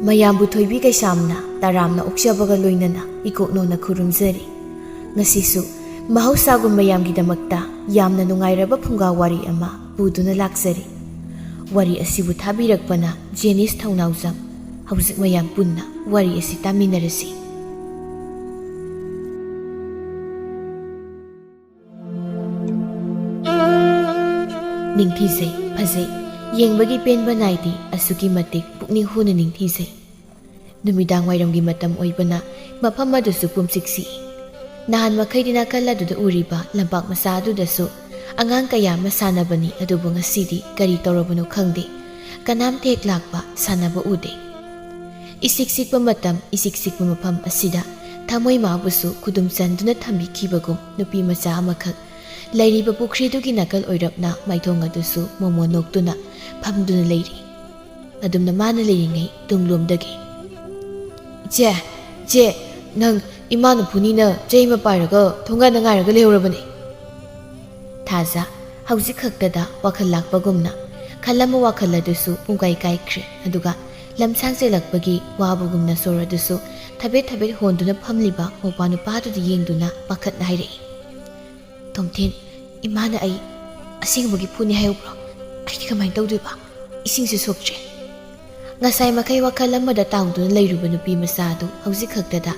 ꯃꯌꯥꯝꯕꯨ ꯊꯣꯏꯕꯤ ꯀꯩꯁꯥꯝꯅ ꯇꯔꯥꯝꯅ ꯑꯣꯛꯆꯕꯒ ꯂꯣꯏꯅꯅ ꯏꯀꯣꯛꯅꯣꯅ ꯈꯨꯔꯨꯝꯖꯔꯤ꯫ ꯉꯁꯤꯁꯨ ꯃꯍꯧꯁꯥꯒꯨꯝ ꯃꯌꯥꯝꯒꯤꯗꯃꯛꯇ ꯌꯥꯝꯅ ꯅꯨꯡꯉꯥꯏꯔꯕ ꯐꯨꯡꯒꯥ ꯋꯥꯔꯤ ꯑꯃ ꯄꯨꯗꯨꯅ ꯂꯥꯛꯆꯔꯤ꯫ ꯋꯥꯔꯤ ꯑꯁꯤꯕꯨ ꯊꯥꯕꯤꯔꯛꯄꯅ ꯖꯦꯅꯤꯁ ꯊꯧꯅꯥꯎꯖꯝ꯫ ꯍꯧꯖꯤꯛ ꯃꯌꯥꯝ ꯄꯨꯟꯅ ꯋꯥꯔꯤ ꯑꯁꯤ ꯇꯥꯃꯤꯟꯅꯔꯁꯤ꯫ ꯅꯤꯡꯊꯤꯖꯩ, ꯐꯖꯩ, ꯌꯦꯡꯕꯒꯤ ꯄꯦꯟꯕ ꯅꯥꯏꯗꯦ, ꯑꯁꯨꯛꯀꯤ ꯃꯇꯤꯛ ꯄꯨꯛꯅꯤꯡ ꯍꯨꯅ ꯅꯤꯡꯊꯤꯖꯩ꯫ ꯅꯨꯃꯤꯗꯥꯡ ꯋꯥꯏꯔꯝꯒꯤ ꯃꯇꯝ ꯑꯣꯏꯕꯅ ꯃꯐꯝ ꯑꯗꯨꯁꯨ ꯄꯨꯝꯁꯤꯛ ꯁꯤꯛꯏ꯫ ꯅꯍꯥꯟ ꯃꯈꯩꯗꯤ ꯅꯥꯀꯜ ꯑꯗꯨꯗ ꯎꯔꯤꯕ ꯂꯝꯄꯥꯛ ꯃꯆꯥ ꯑꯗꯨꯗꯁꯨ ꯑꯉꯥꯡ ꯀꯌꯥ ꯑꯃ ꯁꯥꯟꯅꯕꯅꯤ, ꯑꯗꯨꯕꯨ ꯉꯁꯤꯗꯤ ꯀꯔꯤ ꯇꯧꯔꯕꯅꯣ ꯈꯪꯗꯦ, ꯀꯅꯥꯝꯇ ꯍꯦꯛ ꯂꯥꯛꯄ ꯁꯥꯟꯅꯕ ꯎꯗꯦ꯫ ꯏꯁꯤꯛ ꯁꯤꯛꯄ ꯃꯇꯝ, ꯏꯁꯤꯛ ꯁꯤꯛꯄ ꯃꯐꯝ ꯑꯁꯤꯗ ꯊꯃꯣꯏ ꯃꯥꯕꯨꯁꯨ ꯈꯨꯗꯨꯝ ꯆꯟꯗꯨꯅ ꯊꯝꯕꯤꯈꯤꯕꯒꯨꯝ ꯅꯨꯄꯤ ꯃꯆꯥ ꯑꯃꯈꯛ ꯂꯩꯔꯤꯕ ꯄꯨꯈ꯭ꯔꯤꯗꯨꯒꯤ ꯅꯥꯀꯜ ꯑꯣꯏꯔꯞꯅ ꯃꯥꯏꯊꯣꯡ ꯑꯗꯨꯁꯨ ꯃꯣꯃꯣ ꯅꯣꯛꯇꯨꯅ ꯐꯝꯗꯨꯅ ꯂꯩꯔꯤ꯫ ꯑꯗꯨꯝꯅ ꯃꯥꯅ ꯂꯩꯔꯤꯉꯩ ꯇꯨꯡꯂꯣꯝꯗꯒꯤ, "ꯏꯆꯦ, ꯅꯪ ꯏꯃꯥꯅ ꯐꯨꯅꯤꯅ ꯆꯩ ꯑꯃ ꯄꯥꯏꯔꯒ ꯊꯣꯡꯒꯥꯟꯗ ꯉꯥꯏꯔꯒ ꯂꯩꯍꯧꯔꯕꯅꯦ"꯫ ꯊꯥꯖ ꯍꯧꯖꯤꯛ ꯈꯛꯇꯗ ꯋꯥꯈꯜ ꯂꯥꯛꯄꯒꯨꯝꯅ ꯈꯜꯂꯝꯕ ꯋꯥꯈꯜ ꯑꯗꯨꯁꯨ ꯄꯨꯡꯀꯥꯏ ꯀꯥꯏꯈ꯭ꯔꯦ, ꯑꯗꯨꯒ ꯂꯝꯁꯥꯡ ꯆꯦꯜꯂꯛꯄꯒꯤ ꯋꯥꯕꯒꯨꯝꯅ ꯁꯣꯔ ꯑꯗꯨꯁꯨ ꯊꯕꯦꯠ ꯊꯕꯦꯠ ꯍꯣꯟꯗꯨꯅ ꯐꯝꯂꯤꯕ ꯃꯧꯄꯥ ꯅꯨꯄꯥꯗꯨꯗ ꯌꯦꯡꯗꯨꯅ ꯄꯥꯈꯠꯅ ꯍꯥꯏꯔꯛꯏ, "ꯇꯣꯝꯊꯤꯟ, ꯏꯃꯥꯅ ꯑꯩ ꯑꯁꯦꯡꯕꯒꯤ ꯐꯨꯅꯤ ꯍꯥꯏꯍꯧꯕ꯭ꯔꯣ? ꯑꯩꯗꯤ ꯀꯃꯥꯏꯅ ꯇꯧꯗꯣꯏꯕ? ꯏꯁꯤꯡꯁꯨ ꯁꯣꯛꯇ꯭ꯔꯦ"꯫ ꯉꯁꯥꯏ ꯃꯈꯩ ꯋꯥꯈꯜ ꯑꯃꯗ ꯇꯥꯎꯗꯨꯅ ꯂꯩꯔꯨꯕ ꯅꯨꯄꯤ ꯃꯆꯥꯗꯨ ꯍꯧꯖꯤꯛ ꯈꯛꯇꯗ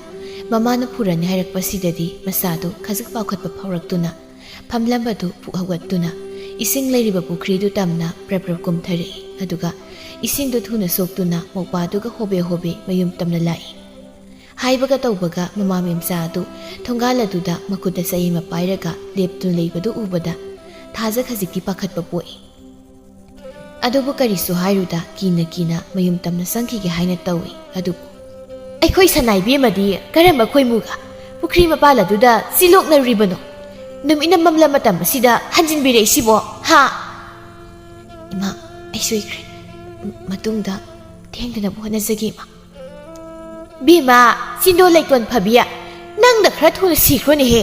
ꯃꯃꯥꯅ ꯐꯨꯔꯅꯤ ꯍꯥꯏꯔꯛꯄꯁꯤꯗꯗꯤ ꯃꯁꯥꯗꯨ ꯈꯖꯤꯛ ꯄꯥꯎꯈꯠꯄ ꯐꯥꯎꯔꯛꯇꯨꯅ ꯐꯝꯂꯝꯕꯗꯨ ꯄꯨꯛ ꯍꯧꯒꯠꯇꯨꯅ ꯏꯁꯤꯡ ꯂꯩꯔꯤꯕ ꯄꯨꯈ꯭ꯔꯤꯗꯨ ꯇꯝꯅ ꯄ꯭ꯔꯞ ꯄ꯭ꯔꯞ ꯀꯨꯝꯊꯔꯛꯏ, ꯑꯗꯨꯒ ꯏꯁꯤꯡꯗꯨ ꯊꯨꯅ ꯁꯣꯛꯇꯨꯅ ꯃꯧꯄꯥꯗꯨꯒ ꯍꯣꯕꯦ ꯍꯣꯕꯦ ꯃꯌꯨꯝ ꯇꯝꯅ ꯂꯥꯛꯏ꯫ ꯍꯥꯏꯕꯒ ꯇꯧꯕꯒ ꯃꯃꯥ ꯃꯦꯝꯆꯥ ꯑꯗꯨ ꯊꯣꯡꯒꯥꯜ ꯑꯗꯨꯗ ꯃꯈꯨꯠꯇ ꯆꯩ ꯑꯃ ꯄꯥꯏꯔꯒ ꯂꯦꯞꯇꯨꯅ ꯂꯩꯕꯗꯨ ꯎꯕꯗ ꯊꯥꯖ ꯈꯖꯤꯛꯇꯤ ꯄꯥꯈꯠꯄ ꯄꯣꯛꯏ꯫ ꯑꯗꯨꯕꯨ ꯀꯔꯤꯁꯨ ꯍꯥꯏꯔꯨꯗ ꯀꯤꯅ ꯀꯤꯅ ꯃꯌꯨꯝ ꯇꯝꯅ ꯆꯪꯈꯤꯒꯦ ꯍꯥꯏꯅ ꯇꯧꯏ꯫ ꯑꯗꯨꯕꯨ "ꯑꯩꯈꯣꯏ ꯁꯅꯥꯏꯕꯤ ꯑꯃꯗꯤ ꯀꯔꯝꯕ ꯈꯣꯏꯃꯨꯒ ꯄꯨꯈ꯭ꯔꯤ ꯃꯄꯥꯜ ꯑꯗꯨꯗ ꯆꯤꯂꯣꯛꯅꯔꯤꯕꯅꯣ? ꯅꯨꯃꯤꯠꯅ ꯃꯝꯂ ꯃꯇꯝ ꯑꯁꯤꯗ ꯍꯟꯖꯤꯟꯕꯤꯔꯛꯏꯁꯤꯕꯣ, ꯍꯥ?" "ꯏꯃꯥ, ꯑꯩ ꯁꯣꯏꯈ꯭ꯔꯦ. ꯃꯇꯨꯡꯗ ꯊꯦꯡꯗꯅꯕ ꯍꯣꯠꯅꯖꯒꯦ ꯏꯃꯥ." "ꯕꯦꯝꯃ, ꯆꯤꯟꯗꯣꯜ ꯂꯩꯇꯣꯟ ꯐꯕꯤ, ꯅꯪꯅ ꯈꯔ ꯊꯨꯅ ꯁꯤꯈ꯭ꯔꯣꯅꯦꯍꯦ.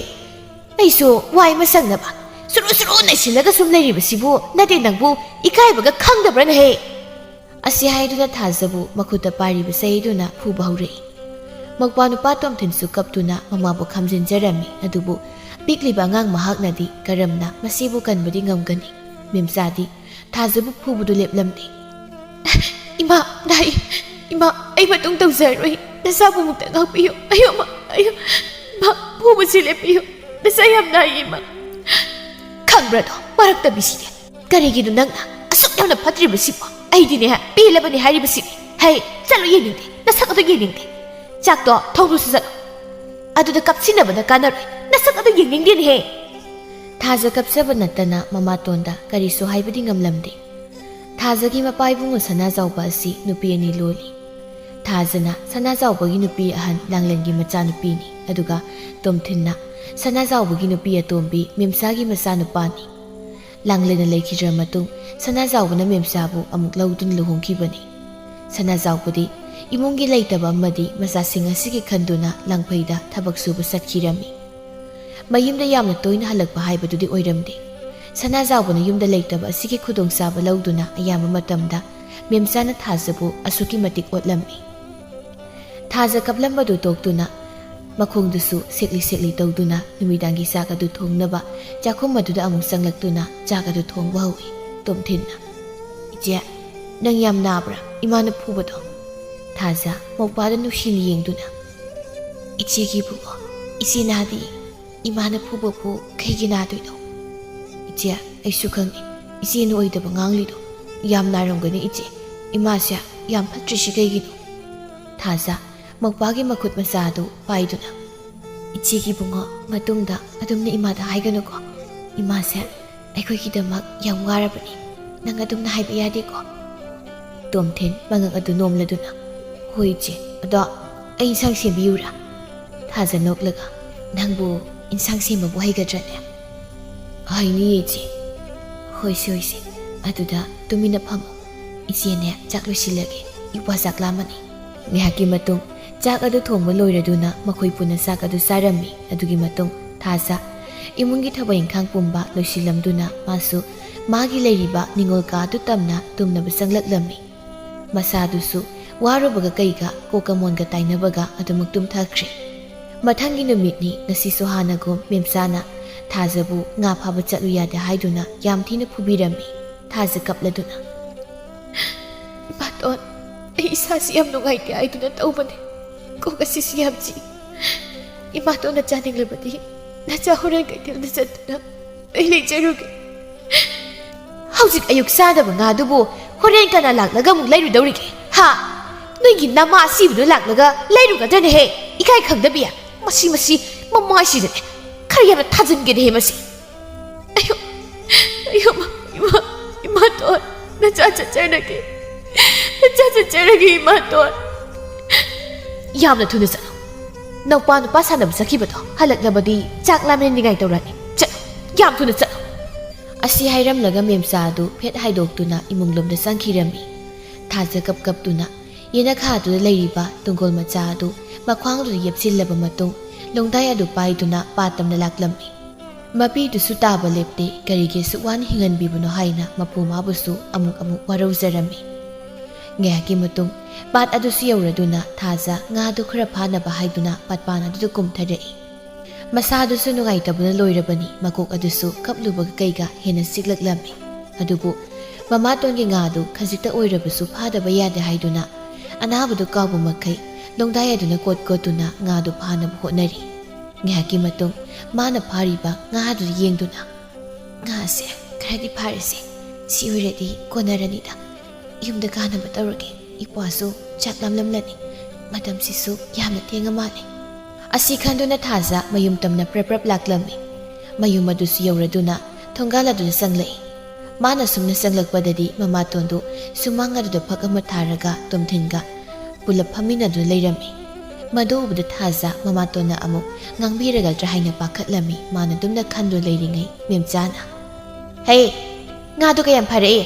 ꯑꯩꯁꯨ ꯋꯥꯏ ꯑꯃ ꯁꯪꯅꯕ ꯁꯨꯔꯨ ꯁꯨꯔꯨ ꯅꯩꯁꯤꯜꯂꯒ ꯁꯨꯝ ꯂꯩꯔꯤꯕꯁꯤꯕꯨ ꯅꯠꯇꯦ ꯅꯪꯕꯨ ꯏꯀꯥꯏꯕꯒ ꯈꯪꯗꯕ꯭ꯔꯅꯍꯦ?" ꯑꯁꯤ ꯍꯥꯏꯗꯨꯅ ꯊꯥꯖꯕꯨ ꯃꯈꯨꯠꯇ ꯄꯥꯏꯔꯤꯕ ꯆꯩꯗꯨꯅ ꯐꯨꯕ ꯍꯧꯔꯛꯏ꯫ ꯃꯧꯄꯥ ꯅꯨꯄꯥ ꯇꯣꯝꯊꯤꯟꯁꯨ ꯀꯞꯇꯨꯅ ꯃꯃꯥꯕꯨ ꯈꯥꯝꯖꯤꯟꯖꯔꯝꯃꯤ, ꯑꯗꯨꯕꯨ ꯄꯤꯛꯂꯤꯕ ꯑꯉꯥꯡ ꯃꯍꯥꯛꯅꯗꯤ ꯀꯔꯝꯅ ꯃꯁꯤꯕꯨ ꯀꯟꯕꯗꯤ ꯉꯝꯒꯅꯤ? ꯃꯦꯝꯆꯥꯗꯤ ꯊꯥꯖꯕꯨ ꯐꯨꯕꯗꯨ ꯂꯦꯞꯂꯝꯗꯦ꯫ "ꯏꯃꯥ, ꯅꯥꯏ. ꯏꯃꯥ, ꯑꯩ ꯃꯇꯨꯡ ꯇꯧꯖꯔꯣꯏ. ꯅꯆꯥꯕꯨ ꯑꯃꯨꯛꯇ ꯉꯥꯛꯄꯤꯌꯨ. ꯏꯃꯥ, ꯐꯨꯕꯁꯤ ꯂꯦꯞꯄꯤꯌꯨ. ꯅꯆꯥ ꯌꯥꯝ ꯅꯥꯏ ꯏꯃꯥ." "ꯈꯪꯕ꯭ꯔꯗꯣ ꯃꯔꯛꯇꯕꯤꯁꯤꯗꯤ, ꯀꯔꯤꯒꯤꯅꯣ ꯅꯪꯅ ꯑꯁꯨꯛ ꯌꯥꯝꯅ ꯐꯠꯇ꯭ꯔꯤꯕꯁꯤꯕꯣ? ꯑꯩꯗꯤꯅꯦ ꯄꯦꯜꯂꯕꯅꯤ ꯍꯥꯏꯔꯤꯕꯁꯤꯅꯤ. ꯍꯩ, ꯆꯠꯂꯨ, ꯌꯦꯡꯅꯤꯡꯗꯦ. ꯅꯁꯛ ꯑꯗꯨ ꯌꯦꯡꯅꯤꯡꯗꯦ. ꯆꯥꯛꯇꯣ ꯊꯣꯡꯂꯨꯁꯨ ꯆꯠꯂꯨ. ꯑꯗꯨꯗ ꯀꯞꯁꯤꯟꯅꯕꯅ ꯀꯥꯟꯅꯔꯣꯏ. ꯅꯁꯛ ꯑꯗꯨ ꯌꯦꯡꯅꯤꯡꯗꯦꯅꯦꯍꯦ." ꯊꯥꯖ ꯀꯞꯆꯕ ꯅꯠꯇꯅ ꯃꯃꯥꯇꯣꯟꯗ ꯀꯔꯤꯁꯨ ꯍꯥꯏꯕꯗꯤ ꯉꯝꯂꯝꯗꯦ꯫ ꯊꯥꯖꯒꯤ ꯃꯄꯥ ꯏꯕꯨꯡꯉꯣ ꯁꯅꯥꯖꯥꯎꯕ ꯑꯁꯤ ꯅꯨꯄꯤ ꯑꯅꯤ ꯂꯣꯜꯂꯤ꯫ ꯊꯥꯖꯅ ꯁꯅꯥꯖꯥꯎꯕꯒꯤ ꯅꯨꯄꯤ ꯑꯍꯟ ꯂꯥꯡꯂꯦꯟꯒꯤ ꯃꯆꯥꯅꯨꯄꯤꯅꯤ, ꯑꯗꯨꯒ ꯇꯣꯝꯊꯤꯟꯅ ꯁꯅꯥꯖꯥꯎꯕꯒꯤ ꯅꯨꯄꯤ ꯑꯇꯣꯝꯕꯤ ꯃꯦꯝꯆꯥꯒꯤ ꯃꯆꯥꯅꯨꯄꯥꯅꯤ꯫ ꯂꯥꯡꯂꯦꯟꯅ ꯂꯩꯈꯤꯗ꯭ꯔ ꯃꯇꯨꯡ ꯁꯅꯥꯖꯥꯎꯕꯅ ꯃꯦꯝꯆꯥꯕꯨ ꯑꯃꯨꯛ ꯂꯧꯗꯨꯅ ꯂꯨꯍꯣꯡꯈꯤꯕꯅꯤ꯫ ꯁꯅꯥꯖꯥꯎꯕꯗꯤ ꯏꯃꯨꯡꯒꯤ ꯂꯩꯇꯕ ꯑꯃꯗꯤ ꯃꯆꯥꯁꯤꯡ ꯑꯁꯤꯒꯤ ꯈꯟꯗꯨꯅ ꯂꯪꯐꯩꯗ ꯊꯕꯛ ꯁꯨꯕ ꯆꯠꯈꯤꯔꯝꯃꯤ꯫ ꯃꯌꯨꯝꯗ ꯌꯥꯝꯅ ꯇꯣꯏꯅ ꯍꯜꯂꯛꯄ ꯍꯥꯏꯕꯗꯨꯗꯤ ꯑꯣꯏꯔꯝꯗꯦ꯫ ꯁꯅꯥꯖꯥꯎꯕꯅ ꯌꯨꯝꯗ ꯂꯩꯇꯕ ꯑꯁꯤꯒꯤ ꯈꯨꯗꯣꯡꯆꯥꯕ ꯂꯧꯗꯨꯅ ꯑꯌꯥꯝꯕ ꯃꯇꯝꯗ ꯃꯦꯝꯆꯥꯅ ꯊꯥꯖꯕꯨ ꯑꯁꯨꯛꯀꯤ ꯃꯇꯤꯛ ꯑꯣꯠꯂꯝꯃꯤ꯫ ꯊꯥꯖ ꯀꯞꯂꯝꯕꯗꯨ ꯇꯣꯛꯇꯨꯅ ꯃꯈꯣꯡꯗꯨꯁꯨ ꯁꯦꯛꯂꯤ ꯁꯦꯛꯂꯤ ꯇꯧꯗꯨꯅ ꯅꯨꯃꯤꯗꯥꯡꯒꯤ ꯆꯥꯛ ꯑꯗꯨ ꯊꯣꯡꯅꯕ ꯆꯥꯛꯈꯨꯝ ꯑꯗꯨꯗ ꯑꯃꯨꯛ ꯆꯪꯂꯛꯇꯨꯅ ꯆꯥꯛ ꯑꯗꯨ ꯊꯣꯡꯕ ꯍꯧꯏ꯫ ꯇꯣꯝꯊꯤꯟꯅ, "ꯏꯆꯦ, ꯅꯪ ꯌꯥꯝ ꯅꯥꯕ꯭ꯔꯥ ꯏꯃꯥꯅ ꯐꯨꯕꯗꯣ?" ꯊꯥꯖ ꯃꯧꯄꯥꯗ ꯅꯨꯡꯁꯤꯅ ꯌꯦꯡꯗꯨꯅ, "ꯏꯆꯦꯒꯤ ꯏꯕꯨꯡꯉꯣ, ꯏꯆꯦ ꯅꯥꯗꯦ. ꯏꯃꯥꯅ ꯐꯨꯕꯕꯨ ꯀꯩꯒꯤ ꯅꯥꯗꯣꯏꯅꯣ? ꯏꯆꯦ, ꯑꯩꯁꯨ ꯈꯪꯏ. ꯏꯆꯦꯅ ꯑꯣꯏꯗꯕ ꯉꯥꯡꯂꯤꯗꯣ. ꯌꯥꯝ ꯅꯥꯔꯝꯒꯅꯤ ꯏꯆꯦ. ꯏꯃꯥꯁꯦ ꯌꯥꯝ ꯐꯠꯇ꯭ꯔꯤꯁꯤ ꯀꯩꯒꯤꯅꯣ?" ꯊꯥꯖ ꯃꯧꯄꯥꯒꯤ ꯃꯈꯨꯠ ꯃꯆꯥ ꯑꯗꯨ ꯄꯥꯏꯗꯨꯅ, "ꯏꯆꯦꯒꯤ ꯏꯕꯨꯡꯉꯣ, ꯃꯇꯨꯡꯗ ꯑꯗꯨꯝꯅ ꯏꯃꯥꯗ ꯍꯥꯏꯒꯅꯨꯀꯣ. ꯏꯃꯥꯁꯦ ꯑꯩꯈꯣꯏꯒꯤꯗꯃꯛ ꯌꯥꯝ ꯋꯥꯔꯕꯅꯤ. ꯅꯪ ꯑꯗꯨꯝꯅ ꯍꯥꯏꯕ ꯌꯥꯗꯦꯀꯣ." ꯇꯣꯝꯊꯤꯟ ꯃꯉꯛ ꯑꯗꯨ ꯅꯣꯝꯂꯗꯨꯅ, "ꯍꯣꯏ ꯏꯆꯦ, ꯑꯗꯣ ꯑꯩ ꯏꯟꯁꯥꯡ ꯁꯦꯝꯕꯤꯌꯨꯔꯥ?" ꯊꯥꯖ ꯅꯣꯛꯂꯒ, "ꯅꯪꯕꯨ ꯏꯟꯁꯥꯡ ꯁꯦꯝꯕꯕꯨ ꯍꯩꯒꯗ꯭ꯔꯅꯦ?" "ꯍꯩꯅꯤꯌꯦ ꯏꯆꯦ." "ꯍꯣꯏꯁꯦ ꯍꯣꯏꯁꯦ, ꯑꯗꯨꯗ ꯇꯨꯃꯤꯟꯅ ꯐꯝꯃꯨ. ꯏꯆꯦꯅꯦ ꯆꯥꯛ ꯂꯣꯏꯁꯤꯜꯂꯒꯦ. ꯏꯄ꯭ꯋꯥ ꯆꯥꯛ ꯂꯥꯝꯃꯅꯤ." ꯉꯥꯏꯍꯥꯛꯀꯤ ꯃꯇꯨꯡ ꯆꯥꯛ ꯑꯗꯨ ꯊꯣꯡꯕ ꯂꯣꯏꯔꯗꯨꯅ ꯃꯈꯣꯏ ꯄꯨꯟꯅ ꯆꯥꯛ ꯑꯗꯨ ꯆꯥꯔꯝꯃꯤ꯫ ꯑꯗꯨꯒꯤ ꯃꯇꯨꯡ ꯊꯥꯖ ꯏꯃꯨꯡꯒꯤ ꯊꯕꯛ ꯏꯪꯈꯥꯡ ꯄꯨꯝꯕ ꯂꯣꯏꯁꯤꯜꯂꯝꯗꯨꯅ ꯃꯥꯁꯨ ꯃꯥꯒꯤ ꯂꯩꯔꯤꯕ ꯅꯤꯡꯉꯣꯜ ꯀꯥ ꯑꯗꯨ ꯇꯝꯅ ꯇꯨꯝꯅꯕ ꯆꯪꯂꯛꯂꯝꯃꯤ꯫ ꯃꯁꯥꯗꯨꯁꯨ ꯋꯥꯔꯨꯕꯒ ꯀꯩꯒ ꯀꯣꯛꯀ ꯃꯣꯟꯒ ꯇꯥꯏꯅꯕꯒ ꯑꯗꯨꯃꯛ ꯇꯨꯝꯊꯈ꯭ꯔꯦ꯫ ꯃꯊꯪꯒꯤ ꯅꯨꯃꯤꯠꯅꯤ ꯉꯁꯤꯁꯨ ꯍꯥꯟꯅꯒꯨꯝ ꯃꯦꯝꯆꯥꯅ ꯊꯥꯖꯕꯨ ꯉꯥ ꯐꯥꯕ ꯆꯠꯂꯨ ꯌꯥꯗꯦ ꯍꯥꯏꯗꯨꯅ ꯌꯥꯝ ꯊꯤꯅ ꯐꯨꯕꯤꯔꯝꯃꯤ꯫ ꯊꯥꯖ ꯀꯞꯂꯗꯨꯅ "ꯏꯃꯥꯇꯣꯟ, ꯑꯩ ꯏꯁꯥꯁꯤ ꯌꯥꯝ ꯅꯨꯡꯉꯥꯏꯇꯦ ꯍꯥꯏꯗꯨꯅ ꯇꯧꯕꯅꯦ꯫ ꯀꯣꯛ ꯑꯁꯤꯁꯨ ꯌꯥꯝ ꯆꯤꯛꯏ꯫ ꯏꯃꯥꯇꯣꯟꯅ ꯆꯥꯅꯤꯡꯂꯕꯗꯤ ꯅꯆꯥ ꯍꯣꯔꯦꯟ ꯀꯩꯊꯦꯜꯗ ꯆꯠꯇꯨꯅ ꯑꯩ ꯂꯩꯖꯔꯨꯒꯦ꯫ ꯍꯧꯖꯤꯛ ꯑꯌꯨꯛ ꯆꯥꯗꯕ ꯉꯥꯗꯨꯕꯨ ꯍꯣꯔꯦꯟ ꯀꯅꯥ ꯂꯥꯛꯂꯒ ꯑꯃꯨꯛ ꯂꯩꯔꯨꯗꯧꯔꯤꯒꯦ? ꯍꯥ? ꯅꯣꯏꯒꯤ ꯅꯃꯥ ꯑꯁꯤꯕꯗꯨ ꯂꯥꯛꯂꯒ ꯂꯩꯔꯨꯒꯗ꯭ꯔꯅꯦꯍꯦ? ꯏꯀꯥꯏ ꯈꯪꯗꯕꯤ! ꯃꯁꯤ ꯃꯃꯥꯏꯁꯤꯗꯅꯦ ꯈꯔ ꯌꯥꯝꯅ ꯊꯥꯖꯤꯟꯒꯦꯅꯦꯍꯦ ꯃꯁꯤ꯫ ꯑꯌꯣ ꯏꯃꯥꯇꯣꯟ, ꯅꯆꯥ ꯆꯠꯆꯔꯒꯦ ꯏꯃꯥꯇꯣꯟ꯫ ꯌꯥꯝꯅ ꯊꯨꯅ ꯆꯠꯂꯣ꯫ ꯅꯧꯄꯥ ꯅꯨꯄꯥ ꯁꯥꯟꯅꯕ ꯆꯠꯈꯤꯕꯗꯣ ꯍꯜꯂꯛꯂꯕꯗꯤ ꯆꯥꯛ ꯂꯥꯝꯍꯟꯅꯤꯡꯉꯥꯏ ꯇꯧꯔꯛꯑꯅꯤ꯫ ꯆꯠꯂꯣ, ꯌꯥꯝ ꯊꯨꯅ ꯆꯠꯂꯣ꯫ ꯑꯁꯤ ꯍꯥꯏꯔꯝꯂꯒ ꯃꯦꯝꯆꯥ ꯑꯗꯨ ꯐꯦꯠ ꯍꯥꯏꯗꯣꯛꯇꯨꯅ ꯏꯃꯨꯡꯂꯣꯝꯗ ꯆꯪꯈꯤꯔꯝꯃꯤ꯫ ꯊꯥꯖ ꯀꯞꯇꯨꯅ ꯌꯦꯅꯈꯥꯗꯨꯗ ꯂꯩꯔꯤꯕ ꯇꯨꯡꯒꯣꯜ ꯃꯆꯥ ꯑꯗꯨ ꯃꯈ꯭ꯋꯥꯡꯗꯨꯗ ꯌꯦꯞꯁꯤꯜꯂꯕ ꯃꯇꯨꯡ ꯂꯣꯡꯗꯥꯏ ꯑꯗꯨ ꯄꯥꯏꯗꯨꯅ ꯄꯥꯠꯇꯝꯅ ꯂꯥꯛꯂꯝꯃꯤ꯫ ꯃꯄꯤꯗꯨꯁꯨ ꯇꯥꯕ ꯂꯦꯞꯇꯦ ꯀꯔꯤꯒꯤ ꯁꯨꯛ ꯋꯥꯅ ꯍꯤꯡꯍꯟꯕꯤꯕꯅꯣ ꯍꯥꯏꯅ ꯃꯄꯨ ꯃꯥꯕꯨꯁꯨ ꯑꯃꯨꯛ ꯋꯥꯔꯧꯖꯔꯝꯃꯤ꯫ ꯉꯥꯏꯍꯥꯛꯀꯤ ꯃꯇꯨꯡ ꯄꯥꯠ ꯑꯗꯨꯁꯨ ꯌꯧꯔꯗꯨꯅ ꯊꯥꯖ ꯉꯥꯗꯨ ꯈꯔ ꯐꯥꯅꯕ ꯍꯥꯏꯗꯨꯅ ꯄꯥꯠꯄꯥꯟ ꯑꯗꯨꯗ ꯀꯨꯝꯊꯔꯛꯏ꯫ ꯃꯁꯥꯗꯨꯁꯨ ꯅꯨꯡꯉꯥꯏꯇꯕꯅ ꯂꯣꯏꯔꯕꯅꯤ꯫ ꯃꯀꯣꯛ ꯑꯗꯨꯁꯨ ꯀꯞꯂꯨꯕꯒ ꯀꯩꯒ ꯍꯦꯟꯅ ꯆꯤꯛꯂꯛꯂꯝꯃꯤ꯫ ꯑꯗꯨꯕꯨ ꯃꯃꯥꯇꯣꯟꯒꯤ ꯉꯥꯗꯨ ꯈꯖꯤꯛꯇ ꯑꯣꯏꯔꯕꯁꯨ ꯐꯥꯗꯕ ꯌꯥꯗꯦ ꯍꯥꯏꯗꯨꯅ ꯑꯅꯥꯕꯗꯨ ꯀꯥꯎꯕ ꯃꯈꯩ ꯂꯣꯡꯗꯥꯏ ꯑꯗꯨꯅ ꯀꯣꯠꯇꯨꯅ ꯉꯥꯗꯨ ꯐꯥꯅꯕ ꯍꯣꯠꯅꯔꯤ꯫ ꯉꯥꯏꯍꯥꯛꯀꯤ ꯃꯇꯨꯡ ꯃꯥꯅ ꯐꯥꯔꯤꯕ ꯉꯥꯗꯨ ꯌꯦꯡꯗꯨꯅ "ꯉꯥꯁꯦ ꯈꯔꯗꯤ ꯐꯥꯔꯤꯁꯦ, ꯁꯤ ꯑꯣꯏꯔꯗꯤ ꯀꯣꯟꯅꯔꯅꯤꯗ꯫ ꯌꯨꯝꯗ ꯀꯥꯅꯕ ꯇꯧꯔꯒꯦ꯫ ꯏꯄ꯭ꯋꯥꯁꯨ ꯆꯥꯛ ꯂꯥꯝꯂꯝꯂꯅꯤ꯫ ꯃꯇꯝꯁꯤꯁꯨ ꯌꯥꯝꯅ ꯊꯦꯡꯉ ꯃꯥꯜꯂꯦ"꯫ ꯑꯁꯤ ꯈꯟꯗꯨꯅ ꯊꯥꯖ ꯃꯌꯨꯝ ꯇꯝꯅ ꯄ꯭ꯔꯞ ꯂꯥꯛꯂꯝꯃꯤ꯫ ꯃꯌꯨꯝ ꯑꯗꯨꯁꯨ ꯌꯧꯔꯗꯨꯅ ꯊꯣꯡꯒꯥꯜ ꯑꯗꯨꯗ ꯆꯪꯂꯛꯏ꯫ ꯃꯥꯅ ꯁꯨꯝꯅ ꯆꯪꯂꯛꯄꯗꯗꯤ ꯃꯃꯥꯇꯣꯟꯗꯨ ꯁꯨꯃꯥꯡ ꯑꯗꯨꯗ ꯐꯛ ꯑꯃ ꯊꯥꯔꯒ ꯇꯣꯝꯊꯤꯟꯒ ꯄꯨꯂꯞ ꯐꯝꯃꯤꯟꯅꯗꯨꯅ ꯂꯩꯔꯝꯃꯤ꯫ ꯃꯗꯨ ꯎꯕꯗ ꯊꯥꯖ ꯃꯃꯥꯇꯣꯟꯅ ꯑꯃꯨꯛ ꯉꯥꯡꯕꯤꯔꯒꯗ꯭ꯔꯥ ꯍꯥꯏꯅ ꯄꯥꯈꯠꯂꯝꯃꯤ꯫ ꯃꯥꯅ ꯑꯗꯨꯝꯅ ꯈꯟꯗꯨꯅ ꯂꯩꯔꯤꯉꯩ ꯃꯦꯝꯆꯥꯅ "ꯍꯦ, ꯉꯥꯗꯨ ꯀꯌꯥꯝ ꯐꯔꯛꯑꯦ?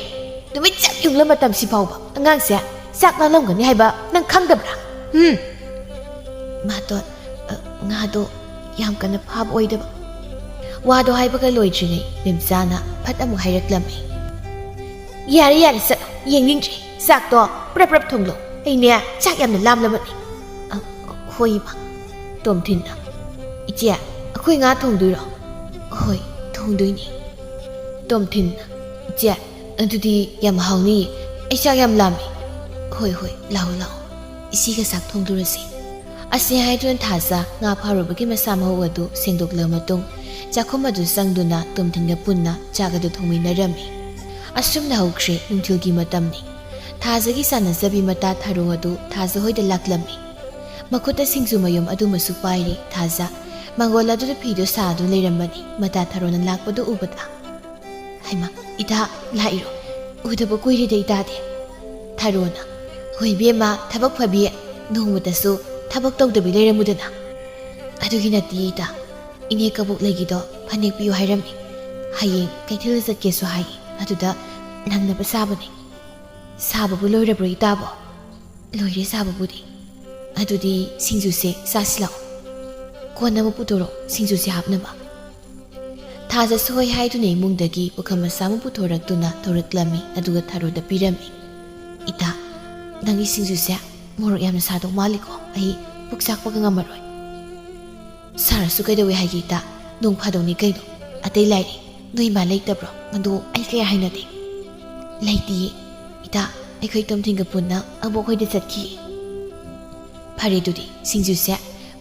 ꯅꯨꯃꯤꯠ ꯆꯞ ꯌꯨꯡꯂ ꯃꯇꯝꯁꯤ ꯐꯥꯎꯕ ꯑꯉꯥꯡꯁꯦ ꯆꯥꯛ ꯂꯥꯝꯂꯝꯒꯅꯤ ꯍꯥꯏꯕ ꯅꯪ ꯈꯪꯗꯕ꯭ꯔꯥ? "ꯃꯥꯇꯣꯟ, ꯉꯥꯗꯣ ꯌꯥꯝ ꯀꯟꯅ ꯐꯥꯕ ꯑꯣꯏꯗꯕ"꯫ ꯋꯥꯗꯣ ꯍꯥꯏꯕꯒ ꯂꯣꯏꯗ꯭ꯔꯤꯉꯩ ꯃꯦꯝꯆꯥꯅ ꯐꯠ ꯑꯃꯨꯛ ꯍꯥꯏꯔꯛꯂꯝꯃꯤ꯫ "ꯌꯥꯔꯦ ꯆꯠꯂꯣ, ꯌꯦꯡꯅꯤꯡꯗ꯭ꯔꯤ꯫ ꯆꯥꯛꯇꯣ ꯄ꯭ꯔꯞ ꯊꯣꯡꯂꯣ꯫ ꯑꯩꯅꯦ ꯆꯥꯛ ꯌꯥꯝꯅ ꯂꯥꯝꯂꯕꯅꯤ"꯫ "ꯍꯣꯏ ꯏꯃꯥ"꯫ ꯇꯣꯝꯊꯤꯟꯅ "ꯏꯆꯦ, ꯑꯩꯈꯣꯏ ꯉꯥ ꯊꯣꯡꯗꯣꯏꯔꯣ?" "ꯍꯣꯏ, ꯊꯣꯡꯗꯣꯏꯅꯤ"꯫ ꯇꯣꯝꯊꯤꯟꯅ "ꯏꯆꯦ, ꯑꯗꯨꯗꯤ ꯌꯥꯝ ꯍꯥꯎꯅꯤꯌꯦ꯫ ꯑꯩ ꯆꯥꯛ ꯌꯥꯝ ꯂꯥꯝꯃꯤ"꯫ "ꯍꯣꯏ, ꯂꯥꯛꯑꯣ, ꯏꯆꯦꯒ ꯆꯥꯛ ꯊꯣꯡꯗꯨꯔꯁꯤ"꯫ ꯑꯁꯤ ꯍꯥꯏꯗꯨꯅ ꯊꯥꯖ ꯉꯥ ꯐꯥꯔꯨꯕꯒꯤ ꯃꯁꯥ ꯃꯍꯨ ꯑꯗꯨ ꯁꯦꯡꯗꯣꯛꯂꯕ ꯃꯇꯨꯡ ꯆꯥꯛꯈꯨꯝ ꯑꯗꯨ ꯆꯪꯗꯨꯅ ꯇꯣꯝꯊꯤꯟꯒ ꯄꯨꯟꯅ ꯆꯥꯛ ꯑꯗꯨ ꯊꯣꯡꯃꯤꯟꯅꯔꯝꯃꯤ꯫ ꯑꯁꯨꯝꯅ ꯍꯧꯈ꯭ꯔꯦ ꯅꯨꯡꯊꯤꯜꯒꯤ ꯃꯇꯝꯅꯤ꯫ ꯊꯥꯖꯒꯤ ꯆꯥꯟꯅꯖꯕꯤ ꯃꯇꯥ ꯊꯥꯔꯣ ꯑꯗꯨ ꯊꯥꯖ ꯍꯣꯏꯗ ꯂꯥꯛꯂꯝꯃꯤ꯫ ꯃꯈꯨꯠꯇ ꯁꯤꯡꯖꯨ ꯃꯌꯨꯝ ꯑꯗꯨꯃꯁꯨ ꯄꯥꯏꯔꯤ꯫ ꯊꯥꯖ ꯃꯪꯒꯣꯜ ꯑꯗꯨꯗ ꯐꯤꯗꯨ ꯁꯥꯗꯨꯅ ꯂꯩꯔꯝꯕꯅꯤ꯫ ꯃꯇꯥ ꯊꯥꯔꯣꯅ ꯂꯥꯛꯄꯗꯨ ꯎꯕꯗ "ꯍꯩꯃꯥ, ꯏꯇꯥ ꯂꯥꯛꯏꯔꯣ? ꯎꯗꯕ ꯀꯨꯏꯔꯦꯗ ꯏꯇꯥꯗꯤ"꯫ ꯊꯥꯔꯣꯅ "ꯍꯣꯏ ꯕꯦꯝꯃ, ꯊꯕꯛ ꯐꯕꯤ, ꯅꯣꯡꯃꯇꯁꯨ ꯊꯕꯛ ꯇꯧꯗꯕꯤ ꯂꯩꯔꯝꯃꯨꯗꯅ"꯫ "ꯑꯗꯨꯒꯤ ꯅꯠꯇꯦ ꯏꯇꯥ, ꯏꯅꯦ ꯀꯕꯣꯛꯂꯩꯒꯤꯗꯣ ꯐꯅꯦꯛ ꯄꯤꯌꯨ ꯍꯥꯏꯔꯝꯃꯤ꯫ ꯍꯌꯦꯡ ꯀꯩꯊꯦꯜꯗ ꯆꯠꯀꯦꯁꯨ ꯍꯥꯏ꯫ ꯑꯗꯨꯗ ꯅꯪꯅꯕ ꯁꯥꯕꯅꯤ"꯫ "ꯁꯥꯕꯕꯨ ꯂꯣꯏꯔꯕ꯭ꯔꯣ ꯏꯇꯥꯕꯣ"꯫ "ꯂꯣꯏꯔꯦ ꯁꯥꯕꯕꯨꯗꯤ"꯫ "ꯑꯗꯨꯗꯤ ꯁꯤꯡꯖꯨꯁꯦ ꯆꯥꯁꯤ ꯂꯥꯛꯑꯣ꯫ ꯀꯣꯟ ꯑꯃ ꯄꯨꯊꯣꯔꯛꯑꯣ ꯁꯤꯡꯖꯨꯁꯦ ꯍꯥꯞꯅꯕ"꯫ ꯊꯥꯖꯁꯨ ꯍꯣꯏ ꯍꯥꯏꯗꯨꯅ ꯏꯃꯨꯡꯗꯒꯤ ꯄꯨꯈꯝ ꯃꯆꯥ ꯑꯃ ꯄꯨꯊꯣꯔꯛꯇꯨꯅ ꯇꯧꯔꯛꯂꯝꯃꯤ꯫ ꯑꯗꯨꯒ ꯊꯥꯔꯣꯗ ꯄꯤꯔꯝꯃꯤ꯫ "ꯏꯇꯥ, ꯅꯪꯒꯤ ꯁꯤꯡꯖꯨꯁꯦ ꯃꯣꯔꯣꯛ ꯌꯥꯝꯅ ꯁꯥꯗꯧ ꯃꯥꯜꯂꯤꯀꯣ꯫ ꯑꯩ ꯄꯨꯛ ꯆꯥꯛꯄꯒ ꯉꯝꯃꯔꯣꯏ"꯫ "ꯁꯥꯔꯁꯨ ꯀꯩꯗꯧꯋꯦ ꯍꯥꯏꯒꯦ ꯏꯇꯥ? ꯅꯣꯡ ꯐꯥꯗꯧꯅꯤ ꯀꯩꯅꯣ꯫ ꯑꯇꯩ ꯂꯥꯏꯔꯤ, ꯅꯣꯏ ꯏꯃꯥ ꯂꯩꯇꯕ꯭ꯔꯣ? ꯃꯗꯨ ꯑꯩ ꯀꯌꯥ ꯍꯩꯅꯗꯦ"꯫ "ꯂꯩꯇꯤꯌꯦ ꯏꯇꯥ, ꯑꯩꯈꯣꯏ ꯇꯣꯝꯊꯤꯟꯒ ꯄꯨꯟꯅ ꯑꯕꯣꯛꯍꯣꯏꯗ ꯆꯠꯈꯤꯌꯦ"꯫ "ꯐꯔꯦ ꯑꯗꯨꯗꯤ ꯁꯤꯡꯖꯨꯁꯦ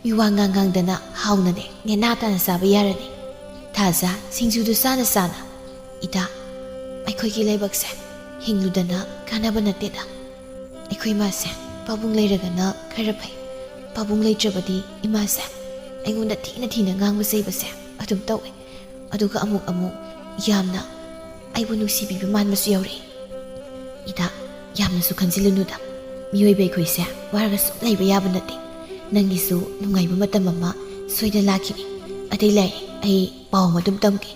ꯃꯤ ꯋꯥ ꯉꯥꯡꯗꯅ ꯍꯥꯎꯅꯅꯦ ꯅꯦꯅꯥ ꯇꯥꯅ ꯆꯥꯕ ꯌꯥꯔꯅꯤ"꯫ ꯊꯥꯖ ꯁꯤꯡꯖꯨꯗꯨ ꯆꯥꯅ "ꯏꯇꯥ, ꯑꯩꯈꯣꯏꯒꯤ ꯂꯥꯏꯕꯛꯁꯦ ꯍꯤꯡꯂꯨꯗꯅ ꯀꯥꯟꯅꯕ ꯅꯠꯇꯦꯗ꯫ ꯑꯩꯈꯣꯏ ꯏꯃꯥꯁꯦ ꯄꯥꯕꯨꯡ ꯂꯩꯔꯒꯅ ꯈꯔ ꯐꯩ꯫ ꯄꯥꯕꯨꯡ ꯂꯩꯇ꯭ꯔꯕꯗꯤ ꯏꯃꯥꯁꯦ ꯑꯩꯉꯣꯟꯗ ꯊꯤꯅ ꯉꯥꯡꯕ ꯆꯩꯕꯁꯦ ꯑꯗꯨꯝ ꯇꯧꯋꯦ꯫ ꯑꯗꯨꯒ ꯑꯃꯨꯛ ꯌꯥꯝꯅ ꯑꯩꯕꯨ ꯅꯨꯡꯁꯤꯕꯤꯕ ꯃꯥꯟꯕꯁꯨ ꯌꯥꯎꯔꯛꯏ꯫ ꯏꯇꯥ, ꯌꯥꯝꯅꯁꯨ ꯈꯟꯖꯤꯜꯂꯨꯅꯨꯗ꯫ ꯃꯤꯑꯣꯏꯕ ꯑꯩꯈꯣꯏꯁꯦ ꯋꯥꯔꯒ ꯁꯨꯝ ꯂꯩꯕ ꯌꯥꯕ ꯅꯠꯇꯦ꯫ ꯅꯪꯒꯤꯁꯨ ꯅꯨꯡꯉꯥꯏꯕ ꯃꯇꯝ ꯑꯃ ꯁꯣꯏꯗꯅ ꯂꯥꯛꯈꯤꯅꯤ꯫ ꯑꯇꯩ ꯂꯥꯏꯔꯤ, ꯑꯩ ꯄꯥꯎ ꯑꯃ ꯑꯗꯨꯝ ꯇꯝꯒꯦ"꯫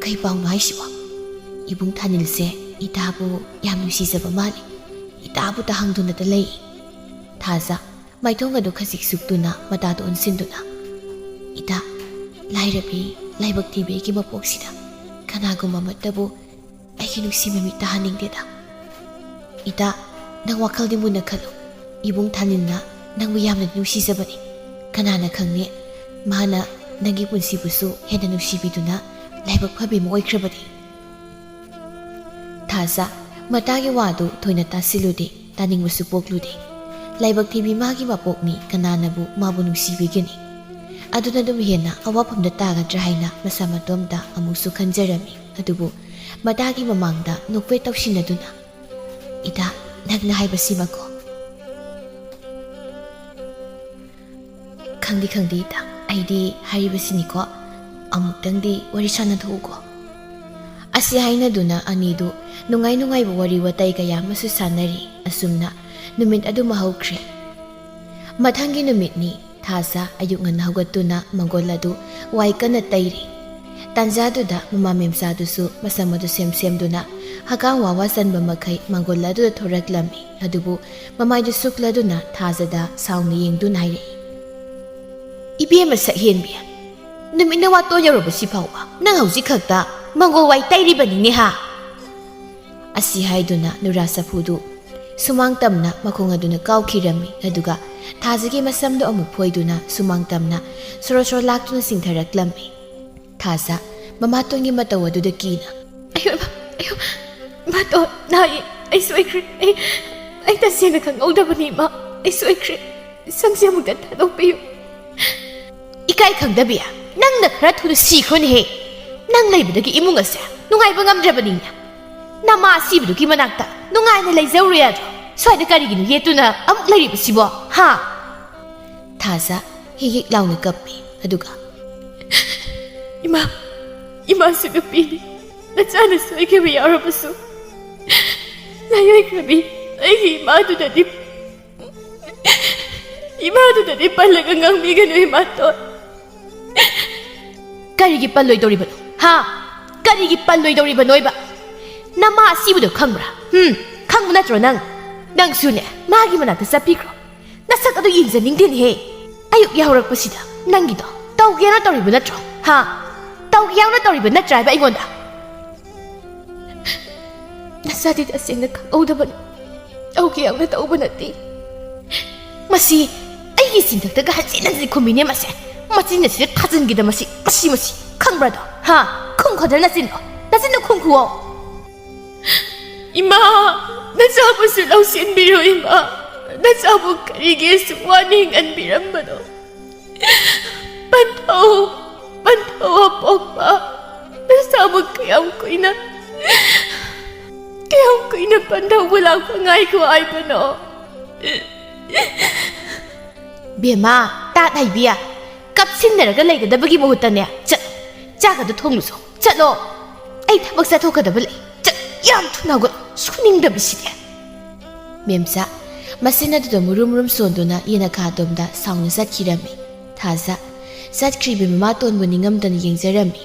"ꯀꯩ ꯄꯥꯎꯅꯣ ꯍꯥꯏꯁꯤꯕꯣ"꯫ "ꯏꯕꯨꯡ ꯊꯥꯅꯤꯜꯁꯦ ꯏꯇꯥꯕꯨ ꯌꯥꯝ ꯅꯨꯡꯁꯤꯖꯕ ꯃꯥꯜꯂꯤ꯫ ꯏꯇꯥꯕꯨ ꯇꯥꯍꯪꯗꯨꯅꯇ ꯂꯩ"꯫ ꯊꯥꯖ ꯃꯥꯏꯊꯣꯡ ꯑꯗꯨ ꯈꯖꯤꯛ ꯁꯨꯛꯇꯨꯅ ꯃꯇꯥꯗ ꯑꯣꯟꯁꯤꯟꯗꯨꯅ "ꯏꯇꯥ, ꯂꯥꯏꯔꯕꯤ ꯂꯥꯏꯕꯛ ꯊꯤꯕꯤ ꯑꯩꯒꯤ ꯃꯄꯣꯛꯁꯤꯗ ꯀꯅꯥꯒꯨꯝꯕ ꯑꯃꯠꯇꯕꯨ ꯑꯩꯒꯤ ꯅꯨꯡꯁꯤ ꯃꯃꯤ ꯇꯥꯍꯟꯅꯤꯡꯗꯦꯗ꯫ ꯏꯇꯥ, Nang wakal di muna khalo. Ibung Thanil na nangbu yamna nusisabani. Kanana khangni mana nangi punsibusu hena nusibiduna laibak phabi mo oikrabani. Thaza matagi wadu thoina tasilude taningbusu poklude. Laibak thibi magi mapokni kananabu mabu nusibigani. Aduna dum hena awaphamda tagadra haina masamatomda amusu khanjarami. Adubu matagi mamangda nukwe tawsinaduna. Ida nagna haibasimago. Khangdi khangdi ida aidi haribasini ko amuktangdi wari sana thugo. Asi haina duna anidu nungai bu wari watai kaya masu sanari asumna numit adu mahaukre. Mathangi numit ni Thaza ayuk ngan haugatuna mangoladu waikana tairi. Tanzaduda mama memsadusu masamadu sem-semduna hakang wawasan bamakai mangoladu thoraklami. Adubu mamaidu sukladuna Thazada sauni yengdun hairi. Ibi masak henbiya. Numina wato yarobasi phawa. Nang hauzik khakta mangol wai tairibani ni ha. Asi haiduna nurasafudu sumang tamna makong aduna kawkhirami aduga Thazagi masamdo amuk phoiduna sumang tamna soro laktuna singtharaklami. Thaza mamatongi mataw aduda kina. Ayo mato nai ay soikre ay tasena kang ogdabani ma ay soikre sangsi amuk tatadokpiyo. Ikay khangdabiya nang na khara thudu sikhron he nang laibadagi imung ase nungaiba ngamdrabaninya nama asibudugi manakta nungaina laijawriya Soida kariginu yetuna amuk lairibasibo ha. Thaza higik launa kappi aduga Ima sugapini nachana soikiba yarabasu layoikrabi aigi imadudadi pallaga ngangbiganu imato. Karigi palloidoribano ha karigi palloidoribano iba nama asibudo khangbra khangbu natro nang sune magi manakta sapikro nasak adu yingjaningden he ayuk yaurakpasida nangido tawgena toribu natro ha tawgyawna toribu natra ba ingonda nasadi tasengna khangaudaban tawgyawna tawba nati masi aigi sinthaktaga hansin khumine mase machinna sida thajingida masi khangrado ha khumkhadal nasinno khumkhuo Ima nasabu sulaw sinbiro ima nasabu karigi suwaning anbirambano pantaw apokpa nasabu kayang ko'y na pantaw wala pangay ko ay pano. Bema tatay biya kapsin naraga laydadabagi mahutan niya Tsaka thongluso chalo ay thabak sa thokadabal yam thunago suningdabiside. Memsa masina du murum sonduna yena khadomda sauna satkirami. Thaza satkribi mamaton buningam yengjarami.